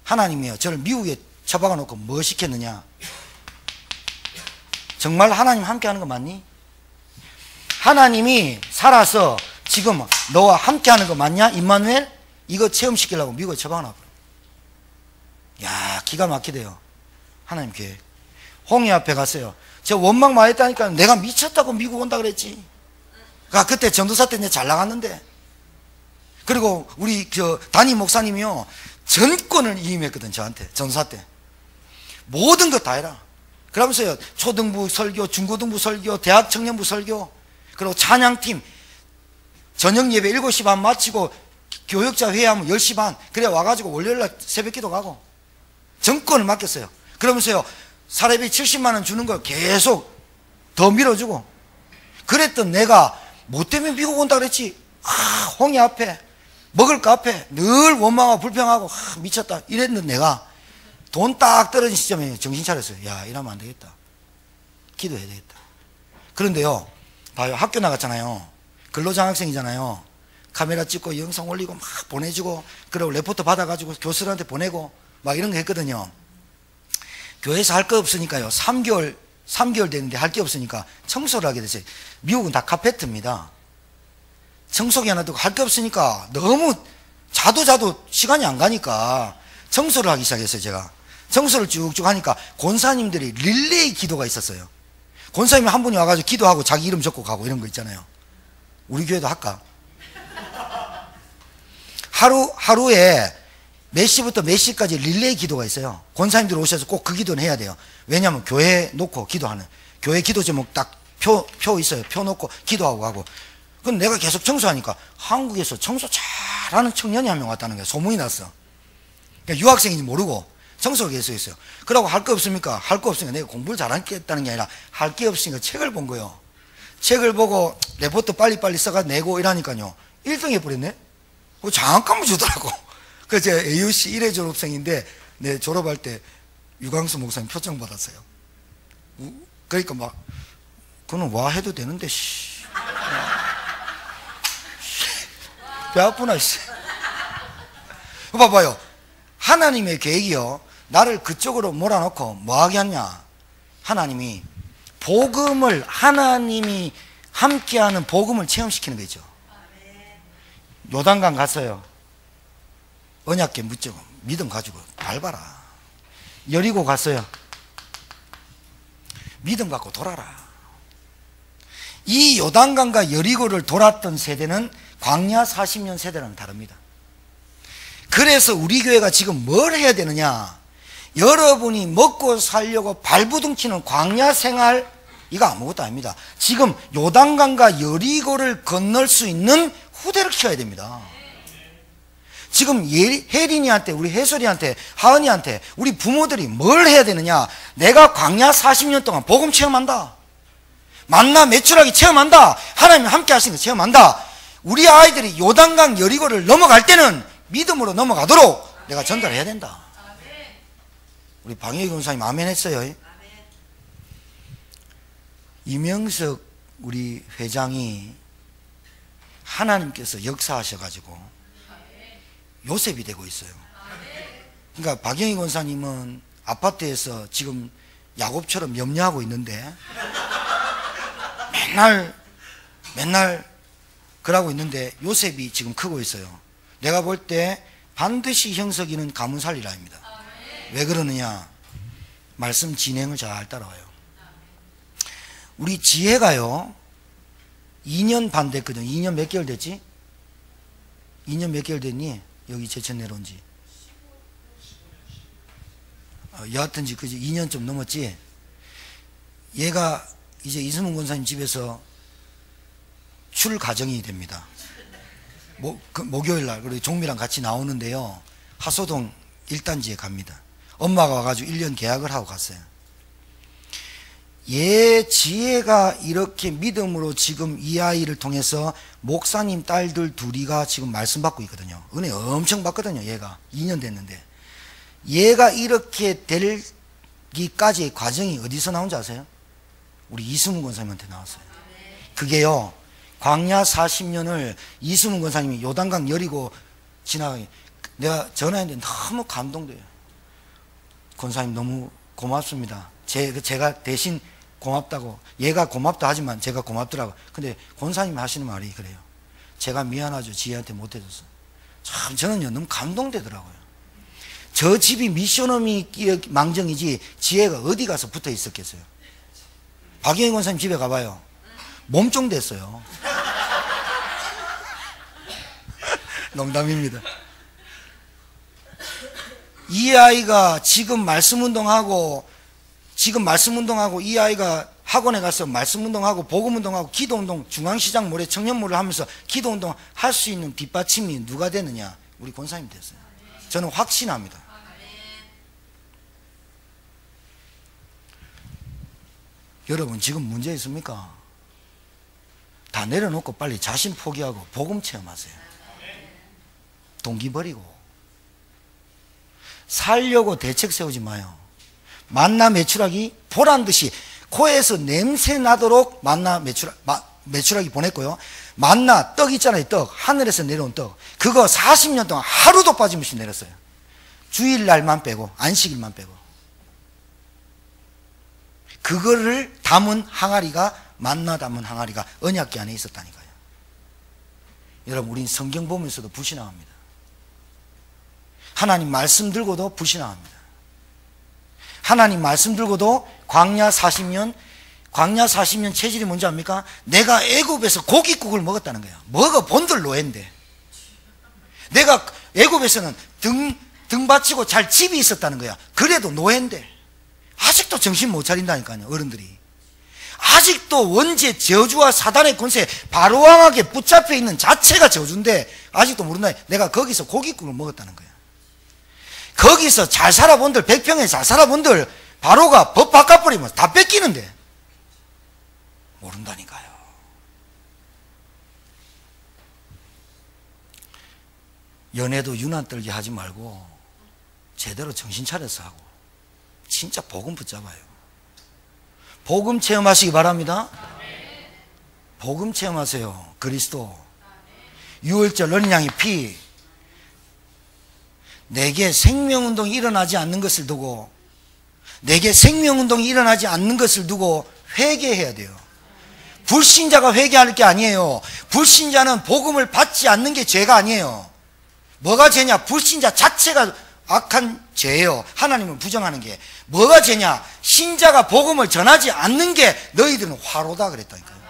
Speaker 1: 하나님이요, 저를 미국에 처박아 놓고 뭐 시켰느냐? 정말 하나님 함께 하는 거 맞니? 하나님이 살아서 지금 너와 함께 하는 거 맞냐? 임마누엘? 이거 체험시키려고 미국에 처박아 놔버려. 야, 기가 막히대요. 하나님 계획. 홍해 앞에 갔어요. 저 원망 많이 했다니까 내가 미쳤다고 미국 온다 그랬지. 그때 전도사 때 잘 나갔는데. 그리고 우리 담임 목사님이요, 전권을 위임했거든 저한테. 전도사 때 모든 것 다 해라 그러면서요, 초등부 설교, 중고등부 설교, 대학 청년부 설교, 그리고 찬양팀 저녁 예배 7시 반 마치고 교역자 회의하면 10시 반 그래 와가지고 월요일날 새벽기도 가고 전권을 맡겼어요. 그러면서요, 사례비 70만원 주는 걸 계속 더 밀어주고. 그랬던 내가 뭐 때문에 미국 온다 그랬지? 홍해 앞에 먹을 거 앞에 늘 원망하고 불평하고 미쳤다 이랬는데 내가 돈 딱 떨어진 시점에 정신 차렸어요. 야, 이러면 안 되겠다. 기도해야 되겠다. 그런데요, 봐요, 학교 나갔잖아요. 근로장학생이잖아요. 카메라 찍고 영상 올리고 막 보내주고, 그리고 레포트 받아가지고 교수들한테 보내고 막 이런 거 했거든요. 교회에서 할 거 없으니까요. 3개월 됐는데 할 게 없으니까 청소를 하게 됐어요. 미국은 다 카페트입니다. 청소기 하나 두고 할 게 없으니까 너무 자도 시간이 안 가니까 청소를 하기 시작했어요. 제가 청소를 쭉쭉 하니까 권사님들이 릴레이 기도가 있었어요. 권사님이 한 분이 와가지고 기도하고 자기 이름 적고 가고 이런 거 있잖아요. 우리 교회도 할까? 하루에 몇 시부터 몇 시까지 릴레이 기도가 있어요. 권사님들 오셔서 꼭 그 기도는 해야 돼요. 왜냐하면 교회 놓고 기도하는, 교회 기도 제목 딱 표 있어요. 표 놓고 기도하고 가고. 그럼 내가 계속 청소하니까 한국에서 청소 잘하는 청년이 한 명 왔다는 거예요. 소문이 났어. 그러니까 유학생인지 모르고 청소를 계속 했어요. 그러고 할 거 없습니까? 할 거 없으니까 내가 공부를 잘하겠다는 게 아니라 할 게 없으니까 책을 본 거예요. 책을 보고 레포트 빨리빨리 써가 내고 이러니까요. 1등 해버렸네? 장학금을 주더라고. 그래서 제가 AUC 1회 졸업생인데 내 졸업할 때 유광수 목사님 표창 받았어요. 그러니까 막 그는 와 해도 되는데 씨. 배 아프나 씨. 봐봐요. 하나님의 계획이요. 나를 그쪽으로 몰아넣고 뭐 하게 하냐. 하나님이 복음을, 하나님이 함께하는 복음을 체험시키는 거죠. 요단강 갔어요. 언약궤 묻죠. 믿음 가지고 밟아라. 여리고 갔어요. 믿음 갖고 돌아라. 이 요단강과 여리고를 돌았던 세대는 광야 40년 세대랑 다릅니다. 그래서 우리 교회가 지금 뭘 해야 되느냐. 여러분이 먹고 살려고 발부둥치는 광야 생활, 이거 아무것도 아닙니다. 지금 요단강과 여리고를 건널 수 있는 후대를 키워야 됩니다. 지금 혜린이한테, 우리 혜솔이한테, 하은이한테, 우리 부모들이 뭘 해야 되느냐. 내가 광야 40년 동안 복음 체험한다. 만나 매출하기 체험한다. 하나님 함께 하시는 거 체험한다. 우리 아이들이 요단강 여리고를 넘어갈 때는 믿음으로 넘어가도록 내가 전달해야 된다. 우리 방혜기 권사님 아멘 했어요. 이명석 우리 회장이 하나님께서 역사하셔가지고 요셉이 되고 있어요. 그러니까 박영희 권사님은 아파트에서 지금 야곱처럼 염려하고 있는데 맨날 그러고 있는데 요셉이 지금 크고 있어요. 내가 볼 때 반드시 형석이는 가문 살리라 합니다. 왜 그러느냐. 말씀 진행을 잘 따라와요. 우리 지혜가요 2년 반 됐거든. 2년 몇 개월 됐지? 2년 몇 개월 됐니? 여기 제천 내려온 지 여하튼지 그지 2년 좀 넘었지. 얘가 이제 이승훈 권사님 집에서 출 가정이 됩니다. 목요일 날 그리고 종미랑 같이 나오는데요. 하소동 1단지에 갑니다. 엄마가 와가지고 1년 계약을 하고 갔어요. 얘 지혜가 이렇게 믿음으로 지금 이 아이를 통해서 목사님 딸들 둘이가 지금 말씀 받고 있거든요. 은혜 엄청 받거든요. 얘가 2년 됐는데 얘가 이렇게 되기까지의 과정이 어디서 나온지 아세요? 우리 이승훈 권사님한테 나왔어요. 그게요 광야 40년을 이승훈 권사님이 요단강 여리고 지나가게 내가 전화했는데 너무 감동돼요. 권사님 너무 고맙습니다. 제가 대신 고맙다고. 얘가 고맙다 하지만 제가 고맙더라고. 근데 권사님이 하시는 말이 그래요. 제가 미안하죠. 지혜한테 못해줘서. 참 저는요 너무 감동되더라고요. 저 집이 미션홈이 망정이지 지혜가 어디 가서 붙어 있었겠어요. 박영희 권사님 집에 가봐요. 몸종 됐어요. 농담입니다. 이 아이가 지금 말씀운동하고 이 아이가 학원에 가서 말씀운동하고 복음운동하고 기도운동 중앙시장 모래 청년모를 하면서 기도운동 할 수 있는 뒷받침이 누가 되느냐? 우리 권사님 됐어요. 저는 확신합니다. 여러분 지금 문제 있습니까? 다 내려놓고 빨리 자신 포기하고 복음 체험하세요. 동기 버리고 살려고 대책 세우지 마요. 만나 매출하기 보란듯이 코에서 냄새 나도록 만나 매출하기 보냈고요. 만나 떡 있잖아요. 떡 하늘에서 내려온 떡 그거 40년 동안 하루도 빠짐없이 내렸어요. 주일날만 빼고, 안식일만 빼고. 그거를 담은 항아리가, 만나 담은 항아리가 언약궤 안에 있었다니까요. 여러분, 우린 성경 보면서도 불신앙합니다. 하나님 말씀 들고도 불신앙합니다. 하나님 말씀 들고도 광야 40년 체질이 뭔지 압니까? 내가 애굽에서 고깃국을 먹었다는 거야. 먹어본들 노예인데. 내가 애굽에서는 등 받치고 잘 집이 있었다는 거야. 그래도 노예인데. 아직도 정신 못 차린다니까요, 어른들이. 아직도 원죄 저주와 사단의 권세, 바로왕에게 붙잡혀 있는 자체가 저주인데 아직도 모른다. 내가 거기서 고깃국을 먹었다는 거야. 거기서 잘 살아본들, 백평에 잘 살아본들, 바로가 법 바꿔버리면 다 뺏기는데 모른다니까요. 연애도 유난 떨게 하지 말고 제대로 정신 차려서 하고 진짜 복음 붙잡아요. 복음 체험하시기 바랍니다. 복음 체험하세요. 그리스도. 유월절 어린 양의 피. 내게 생명운동이 일어나지 않는 것을 두고, 내게 생명운동이 일어나지 않는 것을 두고 회개해야 돼요. 불신자가 회개할 게 아니에요. 불신자는 복음을 받지 않는 게 죄가 아니에요. 뭐가 죄냐? 불신자 자체가 악한 죄예요. 하나님을 부정하는 게. 뭐가 죄냐? 신자가 복음을 전하지 않는 게 너희들은 화로다 그랬다니까요.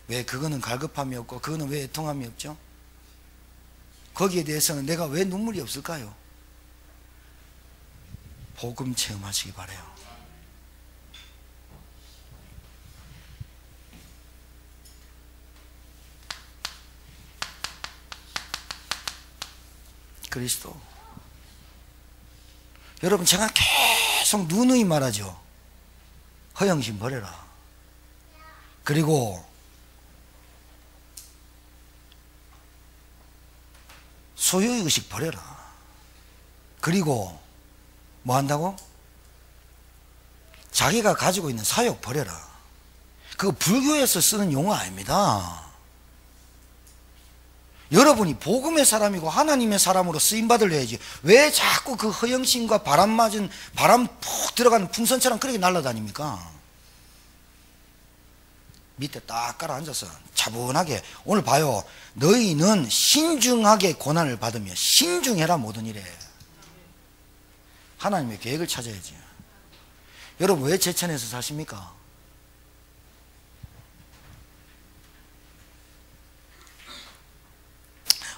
Speaker 1: 왜 그거는 갈급함이 없고 그거는 왜 애통함이 없죠? 거기에 대해서는 내가 왜 눈물이 없을까요? 복음 체험하시기 바라요. 그리스도. 여러분, 제가 계속 누누이 말하죠. 허영심 버려라. 그리고 소유의식 버려라. 그리고 뭐 한다고? 자기가 가지고 있는 사욕 버려라. 그거 불교에서 쓰는 용어 아닙니다. 여러분이 복음의 사람이고 하나님의 사람으로 쓰임받을 해야지. 왜 자꾸 그 허영심과 바람 푹 들어가는 풍선처럼 그렇게 날아다닙니까? 밑에 딱 깔아 앉아서 차분하게. 오늘 봐요. 너희는 신중하게 고난을 받으며 신중해라 모든 일에. 하나님의 계획을 찾아야지. 여러분, 왜 제천에서 사십니까?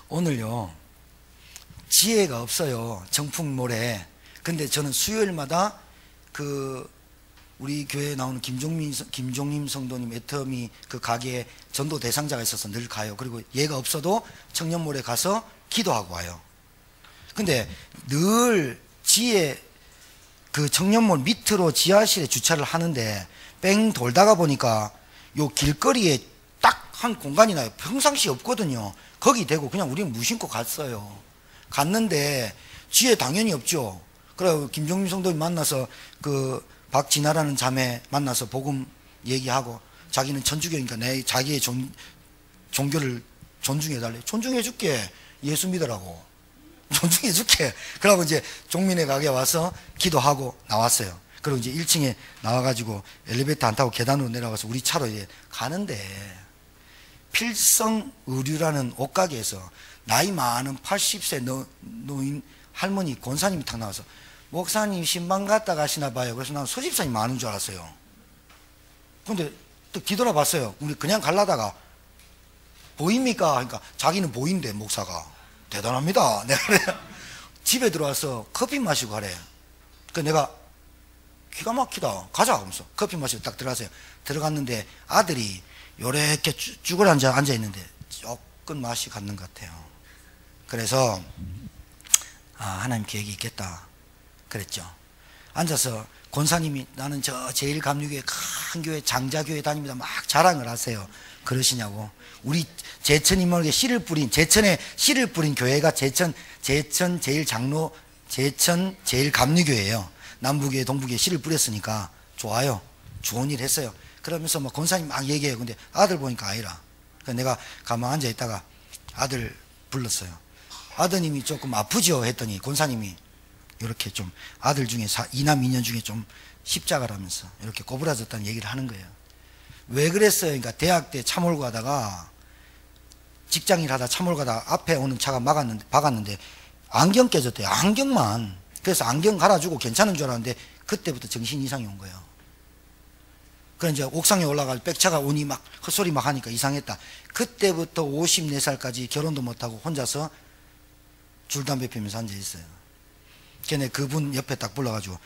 Speaker 1: 오늘요, 지혜가 없어요. 정풍모래. 근데 저는 수요일마다 우리 교회에 나오는 김종림 성도님 애터미 그 가게에 전도 대상자가 있어서 늘 가요. 그리고 얘가 없어도 청년몰에 가서 기도하고 와요. 근데 늘 지혜 그 청년몰 밑으로 지하실에 주차를 하는데 뺑 돌다가 보니까 요 길거리에 딱 한 공간이 나요. 평상시 없거든요. 거기 대고 그냥 우리는 무심코 갔어요. 갔는데 지혜 당연히 없죠. 그래서 김종민 성도님 만나서 그 박진아라는 자매 만나서 복음 얘기하고, 자기는 천주교니까 내 자기의 종교를 존중해달래. 존중해줄게. 예수 믿으라고. 존중해줄게. 그러고 이제 종민의 가게에 와서 기도하고 나왔어요. 그리고 이제 1층에 나와가지고 엘리베이터 안 타고 계단으로 내려가서 우리 차로 이제 가는데, 필성의류라는 옷가게에서 나이 많은 80세 노인 할머니 권사님이 탁 나와서, 목사님 신방 갔다 가시나 봐요. 그래서 난 소집사님 많은 줄 알았어요. 근데 또 뒤돌아봤어요. 우리 그냥 갈라다가 보입니까? 그러니까 자기는 보인대. 목사가 대단합니다. 내가 그래. 집에 들어와서 커피 마시고 가래. 그러니까 내가 기가 막히다 가자 하면서 커피 마시고 딱 들어가세요. 들어갔는데 아들이 요렇게 쭈글 앉아 있는데 조금 맛이 갔는 것 같아요. 그래서 하나님 계획이 있겠다 그랬죠. 앉아서 권사님이 나는 저 제일감리교회 큰 교회 장자교회 다닙니다 막 자랑을 하세요. 그러시냐고. 우리 제천 인목에 제천에 씨를 뿌린 교회가 제천 제일감리교회예요. 남북에 동북에 씨를 뿌렸으니까 좋아요. 좋은 일 했어요. 그러면서 뭐 권사님 막 얘기해요. 근데 아들 보니까 아니라. 그래서 내가 가만 앉아 있다가 아들 불렀어요. 아드님이 조금 아프죠 했더니 권사님이 이렇게 좀 아들 중에 2남 2녀 중에 좀 십자가라면서 이렇게 고부라졌다는 얘기를 하는 거예요. 왜 그랬어요? 그러니까 대학 때 차 몰고 가다가 직장일 하다 차 몰고 가다가 앞에 오는 차가 박았는데 안경 깨졌대요. 안경만. 그래서 안경 갈아주고 괜찮은 줄 알았는데 그때부터 정신 이상이 온 거예요. 그래 이제 옥상에 올라갈 백차가 오니 막 헛소리 막 하니까 이상했다. 그때부터 54살까지 결혼도 못하고 혼자서 줄담배 피면서 앉아 있어요. 걔네 그분 옆에 딱 불러가지고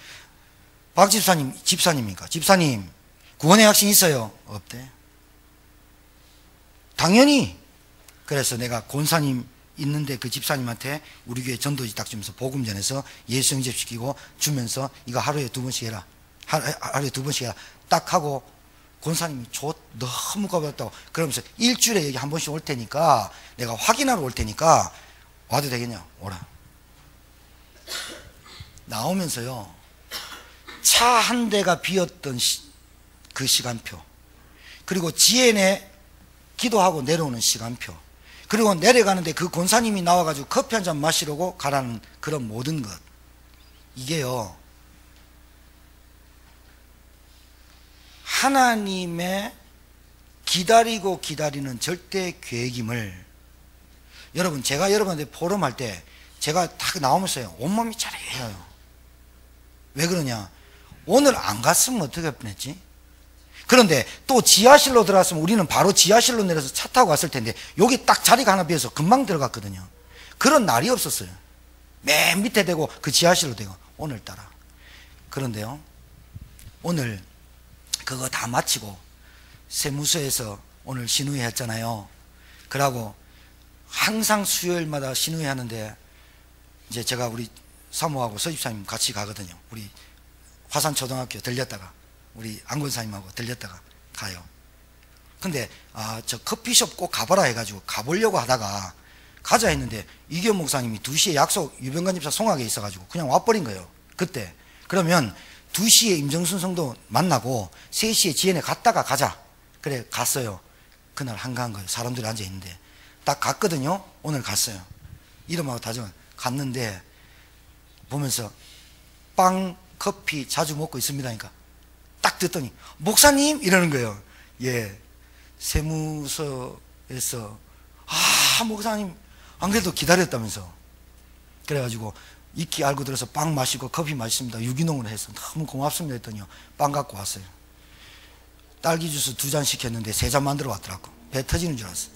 Speaker 1: 박 집사님, 집사님입니까? 집사님 구원의 확신 있어요? 없대. 당연히. 그래서 내가 권사님 있는데 그 집사님한테 우리 교회 전도지 딱 주면서 복음 전해서 예수 영접시키고 주면서 이거 하루에 2번씩 해라. 하루에 2번씩 해라. 딱 하고 권사님이 너무 고맙다고 그러면서 일주일에 여기 한 번씩 올 테니까 내가 확인하러 올 테니까 와도 되겠냐? 오라. 나오면서요 차 한 대가 비었던 그 시간표, 그리고 지혜네 기도하고 내려오는 시간표, 그리고 내려가는데 그 권사님이 나와가지고 커피 한 잔 마시려고 가라는 그런 모든 것, 이게요 하나님의 기다리고 기다리는 절대 계획임을, 여러분 제가 여러분한테 포럼할 때 제가 딱 나오면서요 온몸이 차려요. 왜 그러냐? 오늘 안 갔으면 어떻게 뻔했지? 그런데 또 지하실로 들어갔으면 우리는 바로 지하실로 내려서 차 타고 갔을 텐데 여기 딱 자리가 하나 비어서 금방 들어갔거든요. 그런 날이 없었어요. 맨 밑에 대고 그 지하실로 대고 오늘따라. 그런데요 오늘 그거 다 마치고 세무서에서 오늘 신우회 했잖아요. 그러고 항상 수요일마다 신우회 하는데 이제 제가 우리 사모하고 서집사님 같이 가거든요. 우리 화산초등학교 들렸다가 우리 안권사님하고 들렸다가 가요. 근데 저 커피숍 꼭 가봐라 해가지고 가보려고 하다가 가자 했는데 이기현 목사님이 2시에 약속 유병관 집사 송악에 있어가지고 그냥 와버린 거예요. 그때 그러면 2시에 임정순 성도 만나고 3시에 지연에 갔다가 가자. 그래 갔어요. 그날 한가한 거예요. 사람들이 앉아있는데 딱 갔거든요. 오늘 갔어요. 이름하고 다 적어 갔는데 보면서 빵 커피 자주 먹고 있습니다. 그러니까 딱 듣더니 목사님 이러는 거예요. 예, 세무서에서 목사님 안 그래도 기다렸다면서. 그래가지고 익히 알고 들어서 빵 마시고 커피 마셨습니다. 유기농으로 해서 너무 고맙습니다 했더니요 빵 갖고 왔어요. 딸기 주스 2잔 시켰는데 3잔 만들어 왔더라고. 배 터지는 줄 알았어.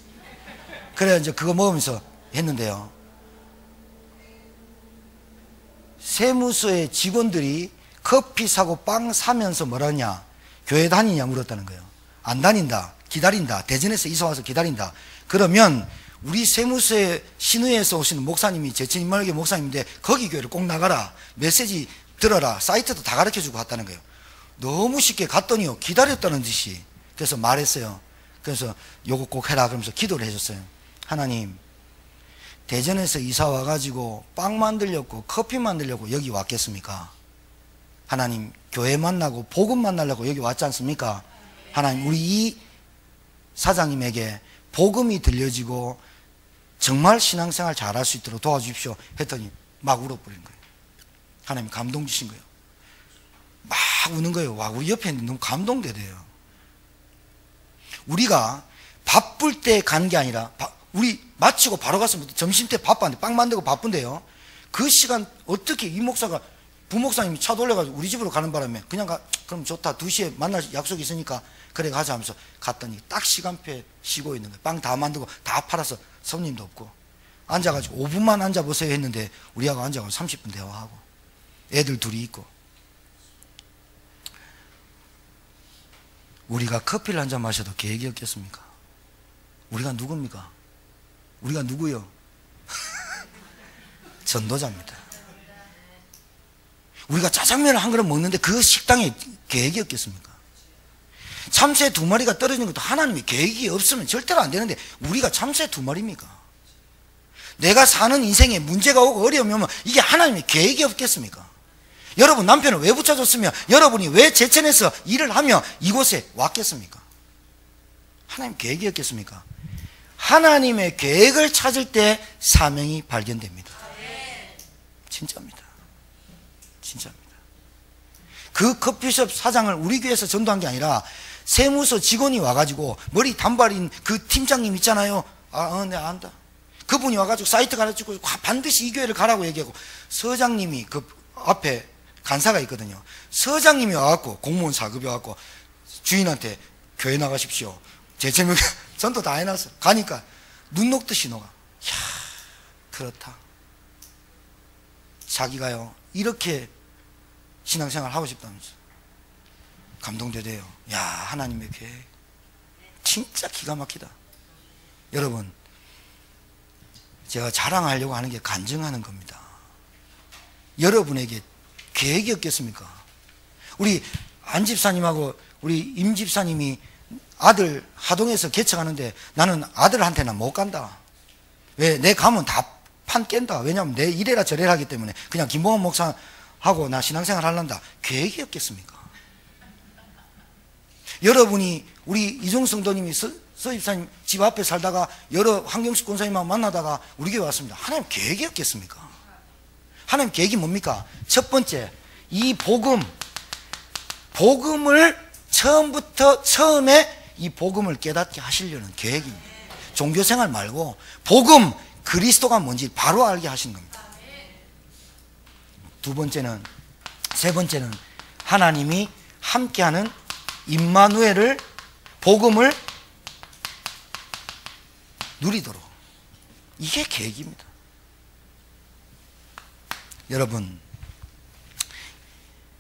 Speaker 1: 그래 이제 그거 먹으면서 했는데요 세무서의 직원들이 커피 사고 빵 사면서 뭐라냐? 교회 다니냐 물었다는 거예요. 안 다닌다. 기다린다. 대전에서 이사 와서 기다린다. 그러면 우리 세무서의 신의에서 오시는 목사님이 제천인말교 목사님인데 거기 교회를 꼭 나가라. 메시지 들어라. 사이트도 다 가르쳐주고 갔다는 거예요. 너무 쉽게 갔더니요 기다렸다는 듯이. 그래서 말했어요. 그래서 요거 꼭 해라 그러면서 기도를 해줬어요. 하나님 대전에서 이사 와가지고 빵 만들려고 커피 만들려고 여기 왔겠습니까? 하나님 교회 만나고 복음 만나려고 여기 왔지 않습니까? 하나님 우리 이 사장님에게 복음이 들려지고 정말 신앙생활 잘할 수 있도록 도와주십시오 했더니 막 울어버린 거예요. 하나님 감동 주신 거예요. 막 우는 거예요. 와, 우리 옆에 있는데 너무 감동되대요. 우리가 바쁠 때 간 게 아니라 우리 마치고 바로 갔으면 점심때 바빴는데 빵 만들고 바쁜데요 그 시간 어떻게 이 목사가 부목사님이 차 돌려가지고 우리 집으로 가는 바람에 그냥 그럼 좋다 2시에 만날 약속이 있으니까 그래 가자 하면서 갔더니 딱 시간표에 쉬고 있는 거예요. 빵 다 만들고 다 팔아서 손님도 없고 앉아가지고 5분만 앉아보세요 했는데 우리하고 앉아가지고 30분 대화하고 애들 둘이 있고. 우리가 커피를 한 잔 마셔도 계획이 없겠습니까? 우리가 누굽니까? 우리가 누구요? 전도자입니다. 우리가 짜장면을 한 그릇 먹는데 그 식당에 계획이 없겠습니까? 참새 2마리가 떨어지는 것도 하나님이 계획이 없으면 절대로 안 되는데 우리가 참새 2마리입니까? 내가 사는 인생에 문제가 오고 어려움이 오면 이게 하나님의 계획이 없겠습니까? 여러분 남편을 왜 붙여줬으며 여러분이 왜 제천에서 일을 하며 이곳에 왔겠습니까? 하나님 계획이 없겠습니까? 하나님의 계획을 찾을 때 사명이 발견됩니다. 진짜입니다. 진짜입니다. 그 커피숍 사장을 우리 교회에서 전도한 게 아니라 세무서 직원이 와가지고 머리 단발인 그 팀장님 있잖아요. 네, 안다. 그분이 와가지고 사이트 가르치고 반드시 이 교회를 가라고 얘기하고, 서장님이 그 앞에 간사가 있거든요. 서장님이 와갖고 공무원 4급이 와갖고 주인한테 교회 나가십시오. 제 제명 전도 다 해놨어. 가니까 눈 녹듯이 녹아. 이야, 그렇다. 자기가요 이렇게 신앙생활 하고 싶다면서 감동되대요. 야, 하나님의 계획 진짜 기가 막히다. 여러분, 제가 자랑하려고 하는 게 간증하는 겁니다. 여러분에게 계획이 없겠습니까? 우리 안 집사님하고 우리 임 집사님이 아들 하동에서 개척하는데 나는 아들한테는 못 간다. 왜? 내 가면 다 판 깬다. 왜냐하면 내 이래라 저래라 하기 때문에 그냥 김봉원 목사하고 나 신앙생활 하려다. 계획이 없겠습니까? 여러분이 우리 이종성도님이 서집사님 집 앞에 살다가 여러 황경식 권사님하고 만나다가 우리 교회 왔습니다. 하나님 계획이 없겠습니까? 하나님 계획이 뭡니까? 첫 번째, 이 복음을 처음에 이 복음을 깨닫게 하시려는 계획입니다. 종교생활 말고 복음, 그리스도가 뭔지 바로 알게 하시는 겁니다. 세 번째는 하나님이 함께하는 임마누엘을, 복음을 누리도록. 이게 계획입니다. 여러분,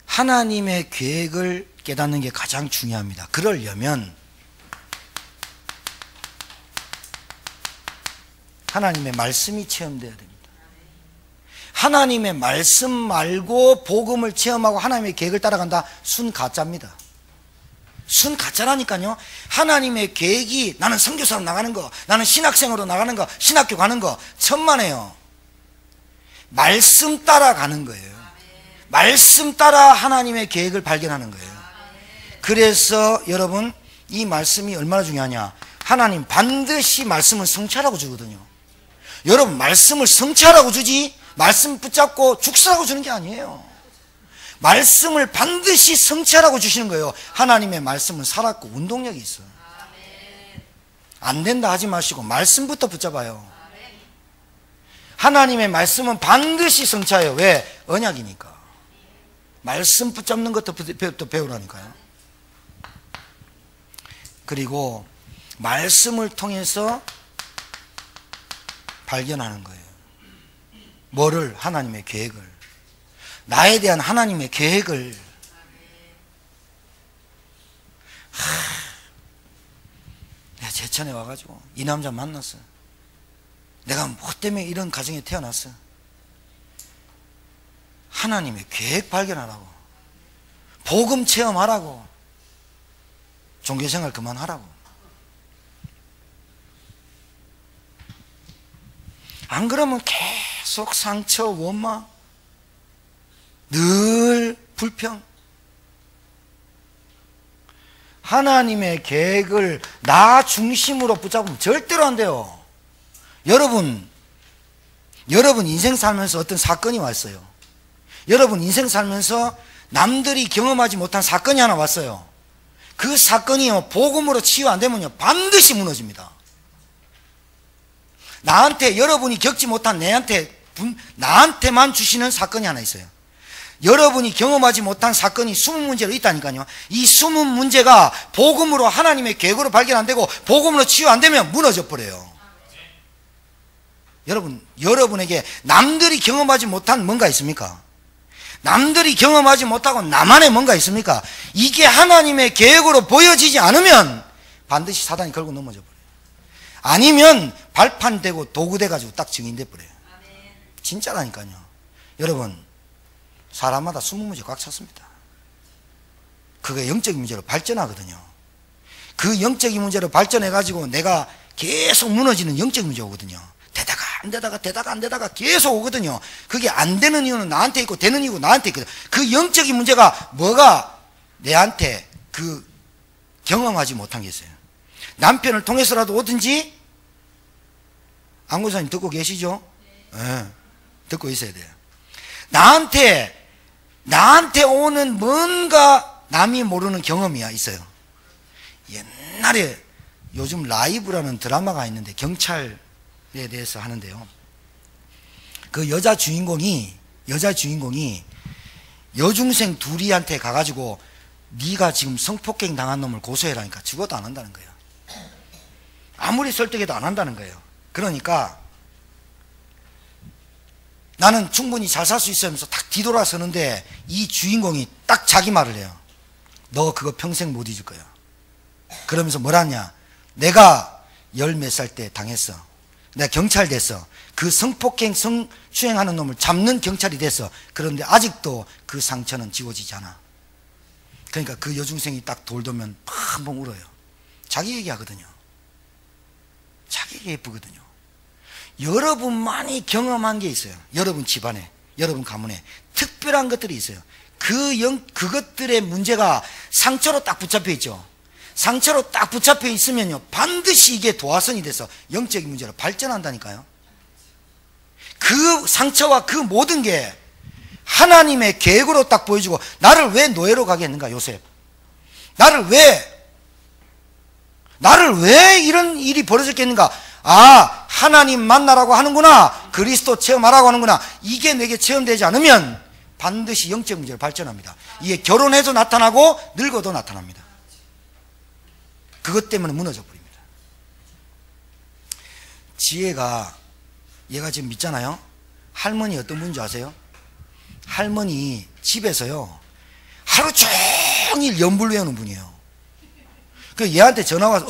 Speaker 1: 하나님의 계획을 깨닫는 게 가장 중요합니다. 그러려면 하나님의 말씀이 체험되어야 됩니다. 하나님의 말씀 말고 복음을 체험하고 하나님의 계획을 따라간다? 순 가짜입니다. 순 가짜라니까요. 하나님의 계획이 나는 선교사로 나가는 거, 나는 신학생으로 나가는 거, 신학교 가는 거 천만에요. 말씀 따라가는 거예요. 말씀 따라 하나님의 계획을 발견하는 거예요. 그래서 여러분, 이 말씀이 얼마나 중요하냐. 하나님 반드시 말씀을 성취하라고 주거든요. 여러분, 말씀을 성취하라고 주지 말씀 붙잡고 죽으라고 주는 게 아니에요. 말씀을 반드시 성취하라고 주시는 거예요. 하나님의 말씀은 살았고 운동력이 있어요. 안 된다 하지 마시고 말씀부터 붙잡아요. 하나님의 말씀은 반드시 성취해요. 왜? 언약이니까. 말씀 붙잡는 것도 배우라니까요. 그리고 말씀을 통해서 발견하는 거예요. 뭐를? 하나님의 계획을. 나에 대한 하나님의 계획을. 내가 제천에 와가지고 이 남자 만났어. 내가 뭐 때문에 이런 가정에 태어났어. 하나님의 계획 발견하라고, 복음 체험하라고, 종교생활 그만하라고. 안 그러면 계속 상처, 원망, 늘 불평. 하나님의 계획을 나 중심으로 붙잡으면 절대로 안 돼요. 여러분 인생 살면서 어떤 사건이 왔어요. 여러분 인생 살면서 남들이 경험하지 못한 사건이 하나 왔어요. 그 사건이요, 복음으로 치유 안 되면요 반드시 무너집니다. 나한테, 여러분이 겪지 못한 나한테만 주시는 사건이 하나 있어요. 여러분이 경험하지 못한 사건이 숨은 문제로 있다니까요. 이 숨은 문제가 복음으로 하나님의 계획으로 발견 안 되고 복음으로 치유 안 되면 무너져 버려요. 여러분에게 남들이 경험하지 못한 뭔가 있습니까? 남들이 경험하지 못하고 나만의 뭔가 있습니까? 이게 하나님의 계획으로 보여지지 않으면 반드시 사단이 걸고 넘어져 버려요. 아니면 발판되고 도구돼가지고 딱 증인돼 버려요. 진짜라니까요. 여러분, 사람마다 숨은 문제 꽉 찼습니다. 그게 영적인 문제로 발전하거든요. 그 영적인 문제로 발전해가지고 내가 계속 무너지는 영적인 문제 오거든요. 되다가 안 되다가 계속 오거든요. 그게 안 되는 이유는 나한테 있고 되는 이유가 나한테 있거든요. 그 영적인 문제가 뭐가 내한테 그 경험하지 못한 게 있어요. 남편을 통해서라도 오든지 안고사님 듣고 계시죠? 네. 듣고 있어야 돼요. 나한테 오는 뭔가 남이 모르는 경험이야 있어요. 옛날에 요즘 라이브라는 드라마가 있는데 경찰에 대해서 하는데요. 그 여자 주인공이 여중생 둘이한테 가가지고 네가 지금 성폭행 당한 놈을 고소해라니까 죽어도 안 한다는 거예요. 아무리 설득해도 안 한다는 거예요. 그러니까 나는 충분히 잘 살 수 있으면서 딱 뒤돌아서는데 이 주인공이 딱 자기 말을 해요. 너 그거 평생 못 잊을 거야. 그러면서 뭐라냐, 내가 10몇 살 때 당했어. 내가 경찰 됐어. 그 성폭행 성추행하는 놈을 잡는 경찰이 됐어. 그런데 아직도 그 상처는 지워지지 않아. 그러니까 그 여중생이 딱 돌도면 펑펑 울어요. 자기 얘기하거든요. 자기 얘기 예쁘거든요. 여러분만이 경험한 게 있어요. 여러분 집안에, 여러분 가문에 특별한 것들이 있어요. 그것들의 문제가 상처로 딱 붙잡혀 있죠. 상처로 딱 붙잡혀 있으면요, 반드시 이게 도화선이 돼서 영적인 문제로 발전한다니까요. 그 상처와 그 모든 게 하나님의 계획으로 딱 보여주고, 나를 왜 노예로 가게 했는가, 요셉? 나를 왜 이런 일이 벌어졌겠는가? 아, 하나님 만나라고 하는구나. 그리스도 체험하라고 하는구나. 이게 내게 체험되지 않으면 반드시 영적 문제로 발전합니다. 이게 결혼해도 나타나고 늙어도 나타납니다. 그것 때문에 무너져 버립니다. 지혜가, 얘가 지금 믿잖아요. 할머니 어떤 분인지 아세요? 할머니 집에서요 하루 종일 연불 외우는 분이에요. 그 얘한테 전화가 와서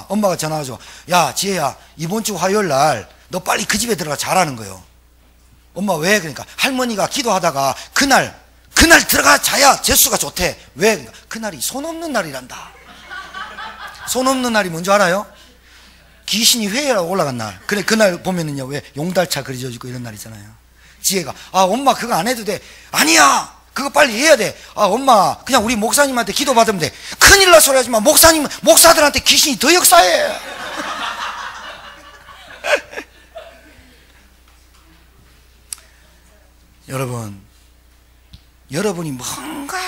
Speaker 1: 엄마가 전화 와서, 야 지혜야, 이번 주 화요일 날 너 빨리 그 집에 들어가 자라는 거예요. 엄마 왜? 그러니까 할머니가 기도하다가 그날 들어가 자야 재수가 좋대. 왜? 그러니까 그날이 손 없는 날이란다. 손 없는 날이 뭔지 알아요? 귀신이 회의하고 올라간 날. 그래, 그날 보면은요, 왜 용달차 그려져 있고 이런 날 있잖아요. 지혜가, 아 엄마 그거 안 해도 돼. 아니야, 그거 빨리 해야 돼. 아 엄마 그냥 우리 목사님한테 기도 받으면 돼. 큰일 날 소리 하지만 목사들한테 귀신이 더 역사해. 여러분이 뭔가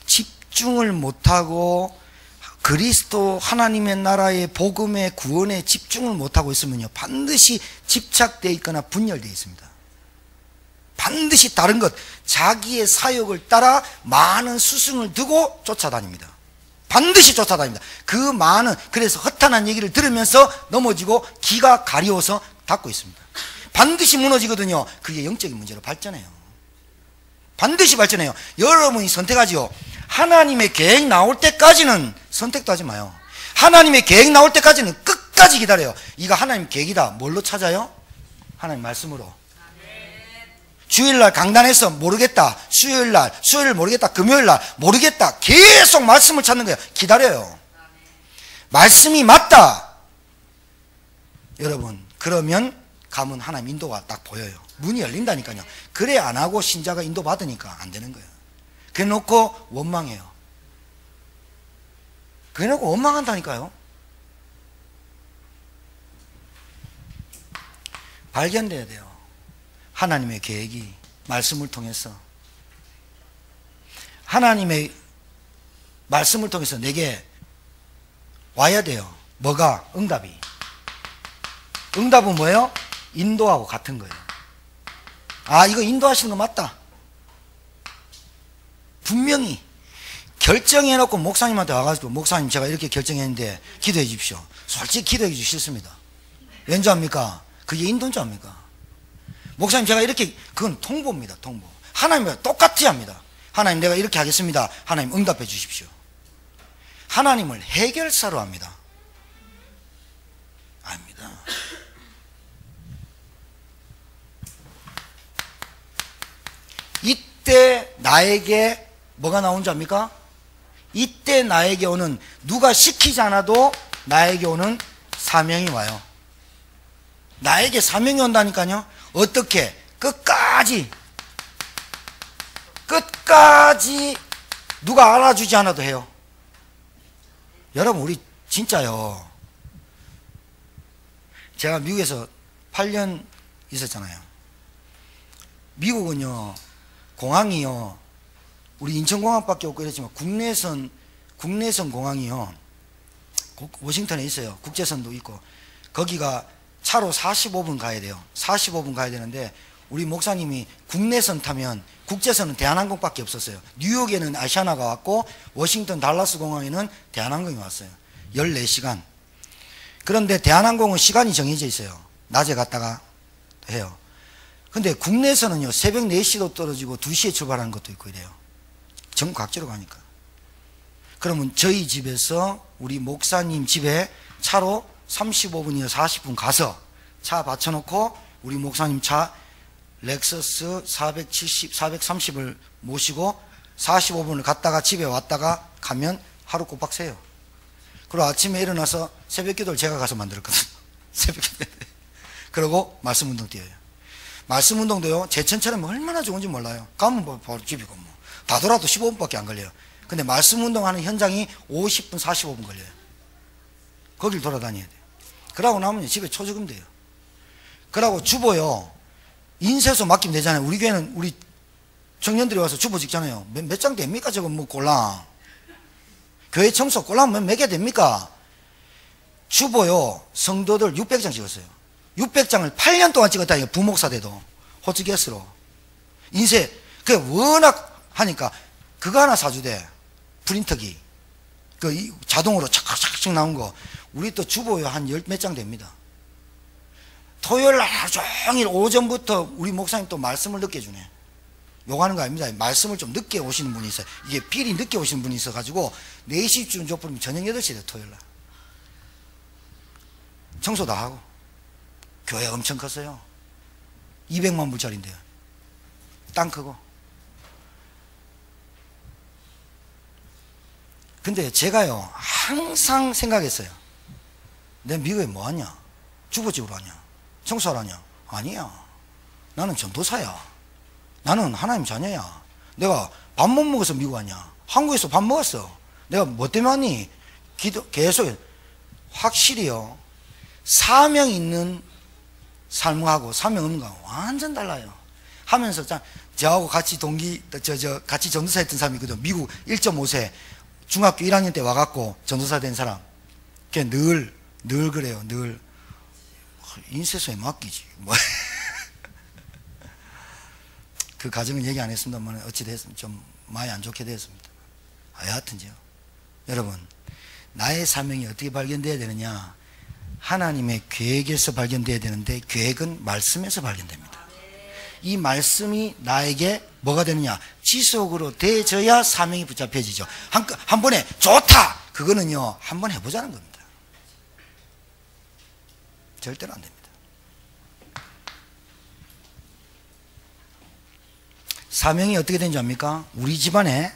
Speaker 1: 집중을 못하고 그리스도 하나님의 나라의 복음의 구원에 집중을 못하고 있으면요, 반드시 집착되어 있거나 분열되어 있습니다. 반드시 다른 것, 자기의 사역을 따라 많은 스승을 두고 쫓아다닙니다. 반드시 쫓아다닙니다. 그래서 허탄한 얘기를 들으면서 넘어지고 기가 가려워서 닫고 있습니다. 반드시 무너지거든요. 그게 영적인 문제로 발전해요. 반드시 발전해요. 여러분이 선택하지요. 하나님의 계획 나올 때까지는 선택도 하지 마요. 하나님의 계획 나올 때까지는 끝까지 기다려요. 이거 하나님 계획이다. 뭘로 찾아요? 하나님 말씀으로. 주일날 강단에서 모르겠다. 수요일 모르겠다. 금요일날 모르겠다. 계속 말씀을 찾는 거예요. 기다려요. 말씀이 맞다. 여러분, 그러면 가면 하나님 인도가 딱 보여요. 문이 열린다니까요. 그래 안 하고 신자가 인도 받으니까 안 되는 거예요. 그래 놓고 원망해요. 그래 놓고 원망한다니까요. 발견돼야 돼요. 하나님의 계획이 말씀을 통해서, 하나님의 말씀을 통해서 내게 와야 돼요. 뭐가? 응답이. 응답은 뭐예요? 인도하고 같은 거예요. 아, 이거 인도하시는 거 맞다. 분명히 결정해놓고 목사님한테 와가지고, 목사님 제가 이렇게 결정했는데 기도해 주십시오. 솔직히 기도해 주기 싫습니다. 왠지 압니까? 그게 인도인 줄 압니까? 목사님 제가 이렇게, 그건 통보입니다. 통보. 하나님과 똑같이 합니다. 하나님 내가 이렇게 하겠습니다. 하나님 응답해 주십시오. 하나님을 해결사로 합니다. 아닙니다. 이때 나에게 뭐가 나온 줄 압니까? 이때 나에게 오는, 누가 시키지 않아도 나에게 오는 사명이 와요. 나에게 사명이 온다니까요. 어떻게? 끝까지 누가 알아주지 않아도 해요. 여러분, 우리 진짜요, 제가 미국에서 8년 있었잖아요. 미국은요, 공항이요, 우리 인천공항밖에 없고 이랬지만 국내선 공항이요, 워싱턴에 있어요. 국제선도 있고. 거기가 차로 45분 가야 돼요. 45분 가야 되는데 우리 목사님이 국내선 타면, 국제선은 대한항공밖에 없었어요. 뉴욕에는 아시아나가 왔고 워싱턴 달라스 공항에는 대한항공이 왔어요. 14시간. 그런데 대한항공은 시간이 정해져 있어요. 낮에 갔다가 해요. 근데 국내에서는요, 새벽 4시도 떨어지고 2시에 출발하는 것도 있고 이래요. 전국 각지로 가니까. 그러면 저희 집에서 우리 목사님 집에 차로 35분이나 40분 가서 차 받쳐놓고 우리 목사님 차 렉서스 430을 모시고 45분을 갔다가 집에 왔다가 가면 하루 꼬박 새요. 그리고 아침에 일어나서 새벽 기도를 제가 가서 만들었거든요. 새벽 기도. 그리고 말씀 운동 뛰어요. 말씀 운동도요, 제천처럼 얼마나 좋은지 몰라요. 가면 뭐 바로 집이고 뭐. 다 돌아도 15분밖에 안 걸려요. 근데 말씀 운동하는 현장이 50분, 45분 걸려요. 거길 돌아다녀야 돼요. 그러고 나면 집에 초저금 돼요. 그러고 주보요, 인쇄소 맡기면 되잖아요. 우리 교회는 우리 청년들이 와서 주보 찍잖아요. 몇 장 됩니까? 저거 뭐 꼴랑. 교회 청소 꼴랑 몇 개 됩니까? 주보요, 성도들 600장 찍었어요. 600장을 8년 동안 찍었다니까, 부목사 돼도. 호치게스로. 인쇄, 그게 워낙 하니까 그거 하나 사주대. 프린터기. 그 자동으로 착착착 나온 거. 우리 또 주보요, 한 열 몇 장 됩니다. 토요일 날 하루 종일 오전부터 우리 목사님 또 말씀을 늦게 주네. 욕하는 거 아닙니다. 말씀을 좀 늦게 오시는 분이 있어요. 이게 필히 늦게 오시는 분이 있어가지고 4시쯤 족부르면 저녁 8시에 돼요, 토요일 날. 청소 다 하고. 교회 엄청 컸어요. 200만 불짜리인데요. 땅 크고. 근데 제가요, 항상 생각했어요. 내가 미국에 뭐 하냐? 주부집으로 하냐? 청소하러 하냐? 아니야. 나는 전도사야. 나는 하나님 자녀야. 내가 밥 못 먹어서 미국 왔냐? 한국에서 밥 먹었어. 내가 뭐 때문에 왔니? 계속, 확실히요, 사명 있는 삶하고 사명 없는 거하고 완전 달라요. 하면서 저하고 같이 같이 전도사 했던 사람이 있거든. 미국 1.5세 중학교 1학년 때 와갖고 전도사 된 사람. 걔 늘 그래요. 늘 인쇄소에 맡기지. 뭐. 그 가정은 얘기 안 했습니다만 어찌 됐으면 좀 많이 안 좋게 됐습니다. 여하튼요. 여러분, 나의 사명이 어떻게 발견돼야 되느냐? 하나님의 계획에서 발견돼야 되는데 계획은 말씀에서 발견됩니다. 이 말씀이 나에게 뭐가 되느냐? 지속으로 돼져야 사명이 붙잡혀지죠. 한 번에 좋다! 그거는요, 한 번 해보자는 겁니다. 절대로 안 됩니다. 사명이 어떻게 되는지 압니까? 우리 집안에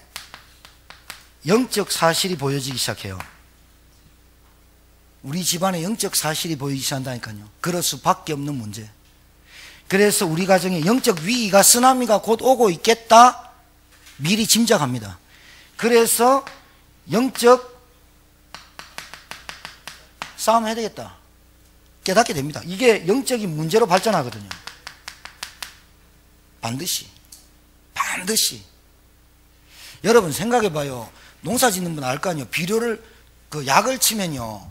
Speaker 1: 영적 사실이 보여지기 시작해요. 우리 집안에 영적 사실이 보이기 시작한다니까요. 그럴 수밖에 없는 문제. 그래서 우리 가정에 영적 위기가, 쓰나미가 곧 오고 있겠다 미리 짐작합니다. 그래서 영적 싸움 해야 되겠다 깨닫게 됩니다. 이게 영적인 문제로 발전하거든요. 반드시. 여러분 생각해봐요. 농사 짓는 분 알 거 아니에요. 비료를, 약을 치면요,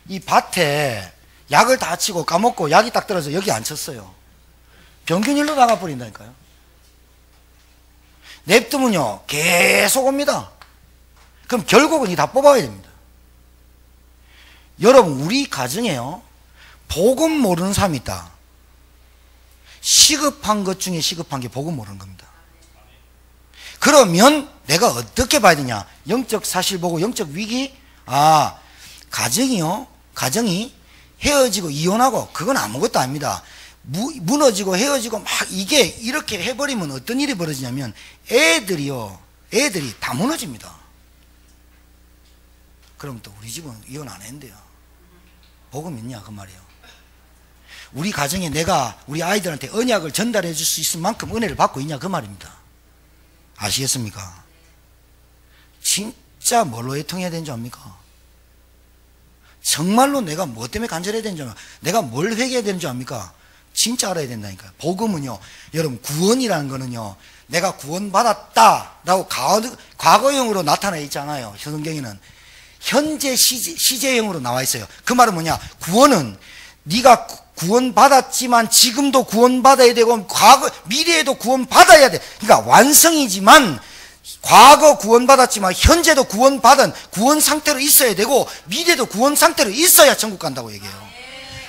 Speaker 1: 이 밭에 약을 다 치고 까먹고 약이 딱 떨어져 여기 안 쳤어요. 병균일로 나가버린다니까요. 냅두면요, 계속 옵니다. 그럼 결국은 이 다 뽑아야 됩니다. 여러분, 우리 가정에요, 복음 모르는 사람이 있다. 시급한 것 중에 시급한 게 복음 모르는 겁니다. 그러면 내가 어떻게 봐야 되냐? 영적 사실 보고 영적 위기? 가정이 헤어지고 이혼하고 그건 아무것도 아닙니다. 무너지고 헤어지고 막 이게 이렇게 해버리면 어떤 일이 벌어지냐면 애들이 다 무너집니다. 그럼 또 우리 집은 이혼 안 했는데요. 복음 있냐 그 말이에요. 우리 가정에 내가 우리 아이들한테 언약을 전달해 줄 수 있을 만큼 은혜를 받고 있냐 그 말입니다. 아시겠습니까? 진짜 뭘로 애통해야 되는지 압니까? 정말로 내가 뭐 때문에 간절해야 되는지 압니까? 내가 뭘 회개해야 되는지 압니까? 진짜 알아야 된다니까요. 복음은요, 여러분, 구원이라는 거는요, 내가 구원받았다라고 과거형으로 나타나 있잖아요. 성경에는 현재 시제형으로 나와 있어요. 그 말은 뭐냐? 구원은 네가 구원받았지만 지금도 구원받아야 되고 미래에도 구원받아야 돼. 그러니까 완성이지만 과거 구원받았지만 현재도 구원받은 구원 상태로 있어야 되고 미래도 구원 상태로 있어야 천국 간다고 얘기해요.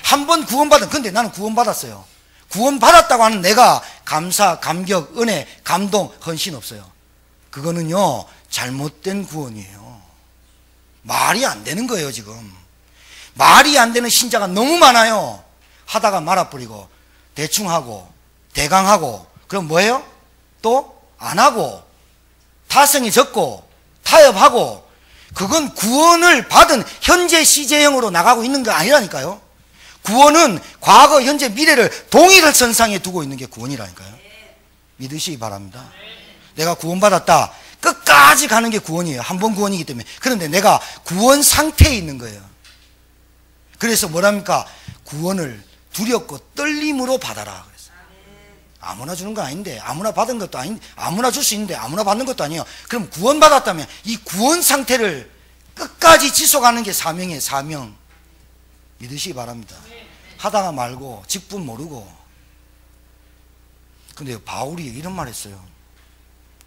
Speaker 1: 한 번 구원받은, 근데 나는 구원받았어요. 구원받았다고 하는 내가 감사, 감격, 은혜, 감동, 헌신 없어요. 그거는요, 잘못된 구원이에요. 말이 안 되는 거예요, 지금. 말이 안 되는 신자가 너무 많아요. 하다가 말아버리고, 대충 하고, 대강하고, 그럼 뭐예요? 또 안 하고, 타성이 적고, 타협하고, 그건 구원을 받은 현재 시제형으로 나가고 있는 게 아니라니까요. 구원은 과거, 현재, 미래를 동일한 선상에 두고 있는 게 구원이라니까요. 믿으시기 바랍니다. 내가 구원받았다. 끝까지 가는 게 구원이에요. 한 번 구원이기 때문에. 그런데 내가 구원 상태에 있는 거예요. 그래서 뭐랍니까? 구원을 두렵고 떨림으로 받아라. 그랬어요. 아무나 주는 건 아닌데, 아무나 받은 것도 아닌데, 아무나 줄 수 있는데, 아무나 받는 것도 아니에요. 그럼 구원받았다면 이 구원 상태를 끝까지 지속하는 게 사명이에요. 사명. 믿으시기 바랍니다. 하다가 말고, 직분 모르고. 근데 바울이 이런 말 했어요.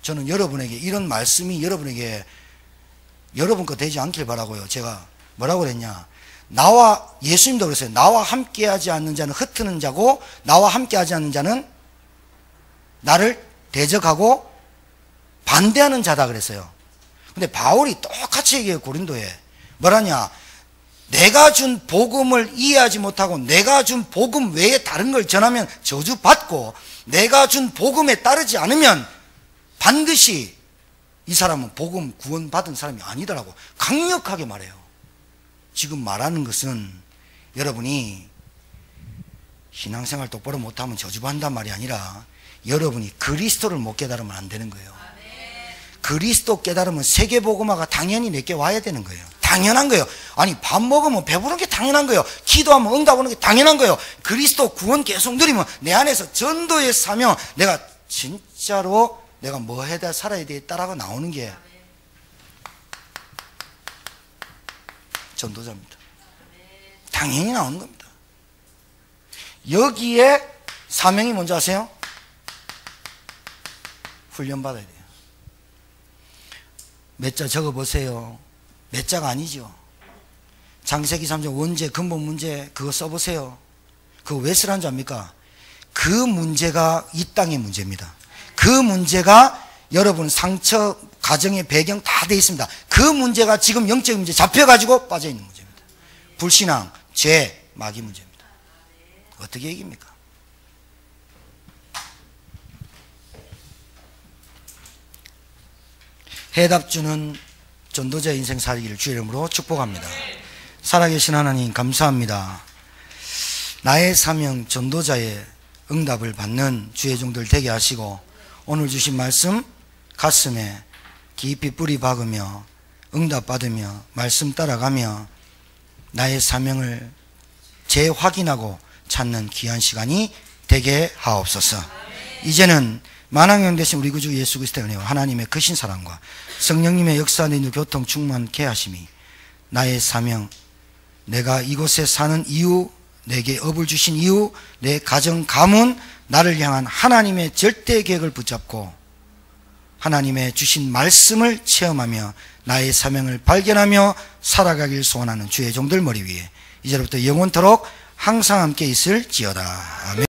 Speaker 1: 저는 여러분에게 이런 말씀이 여러분에게 여러분 거 되지 않길 바라고요. 제가 뭐라고 그랬냐? 나와, 예수님도 그랬어요. 나와 함께하지 않는 자는 흩트는 자고 나와 함께하지 않는 자는 나를 대적하고 반대하는 자다 그랬어요. 근데 바울이 똑같이 얘기해요. 고린도에 뭐라냐? 내가 준 복음을 이해하지 못하고 내가 준 복음 외에 다른 걸 전하면 저주받고 내가 준 복음에 따르지 않으면 반드시 이 사람은 복음 구원받은 사람이 아니더라고. 강력하게 말해요. 지금 말하는 것은 여러분이 신앙생활 똑바로 못하면 저주받는단 말이 아니라 여러분이 그리스도를 못 깨달으면 안 되는 거예요. 그리스도 깨달으면 세계복음화가 당연히 내게 와야 되는 거예요. 당연한 거예요. 아니 밥 먹으면 배부른 게 당연한 거예요. 기도하면 응답 오는 게 당연한 거예요. 그리스도 구원 계속 누리면 내 안에서 전도의 사명, 내가 진짜로 내가 뭐 해야 살아야 되겠다라고 나오는 게 전도자입니다. 당연히 나오는 겁니다. 여기에 사명이 뭔지 아세요? 훈련받아야 돼요. 몇 자 적어보세요. 몇 자가 아니죠. 창세기 3장 원죄, 근본 문제 그거 써보세요. 그거 왜 쓰라는 줄 압니까? 그 문제가 이 땅의 문제입니다. 그 문제가 여러분 상처, 가정의 배경 다 돼 있습니다. 그 문제가 지금 영적인 문제 잡혀가지고 빠져있는 문제입니다. 불신앙, 죄, 마귀 문제입니다. 어떻게 이깁니까? 해답 주는 전도자의 인생 살기를 주의 이름으로 축복합니다. 살아계신 하나님 감사합니다. 나의 사명 전도자의 응답을 받는 주의 종들 되게 하시고 오늘 주신 말씀 가슴에 깊이 뿌리 박으며 응답받으며 말씀 따라가며 나의 사명을 재확인하고 찾는 귀한 시간이 되게 하옵소서. 이제는 만왕형 되신 우리 구주 예수 그리스도의 은혜와 하나님의 크신 사랑과 성령님의 역사하는 인도 교통 충만케 하심이 나의 사명, 내가 이곳에 사는 이유, 내게 업을 주신 이유, 내 가정, 가문, 나를 향한 하나님의 절대 계획을 붙잡고 하나님의 주신 말씀을 체험하며 나의 사명을 발견하며 살아가길 소원하는 주의 종들 머리 위에 이제부터 영원토록 항상 함께 있을지어다. 아멘.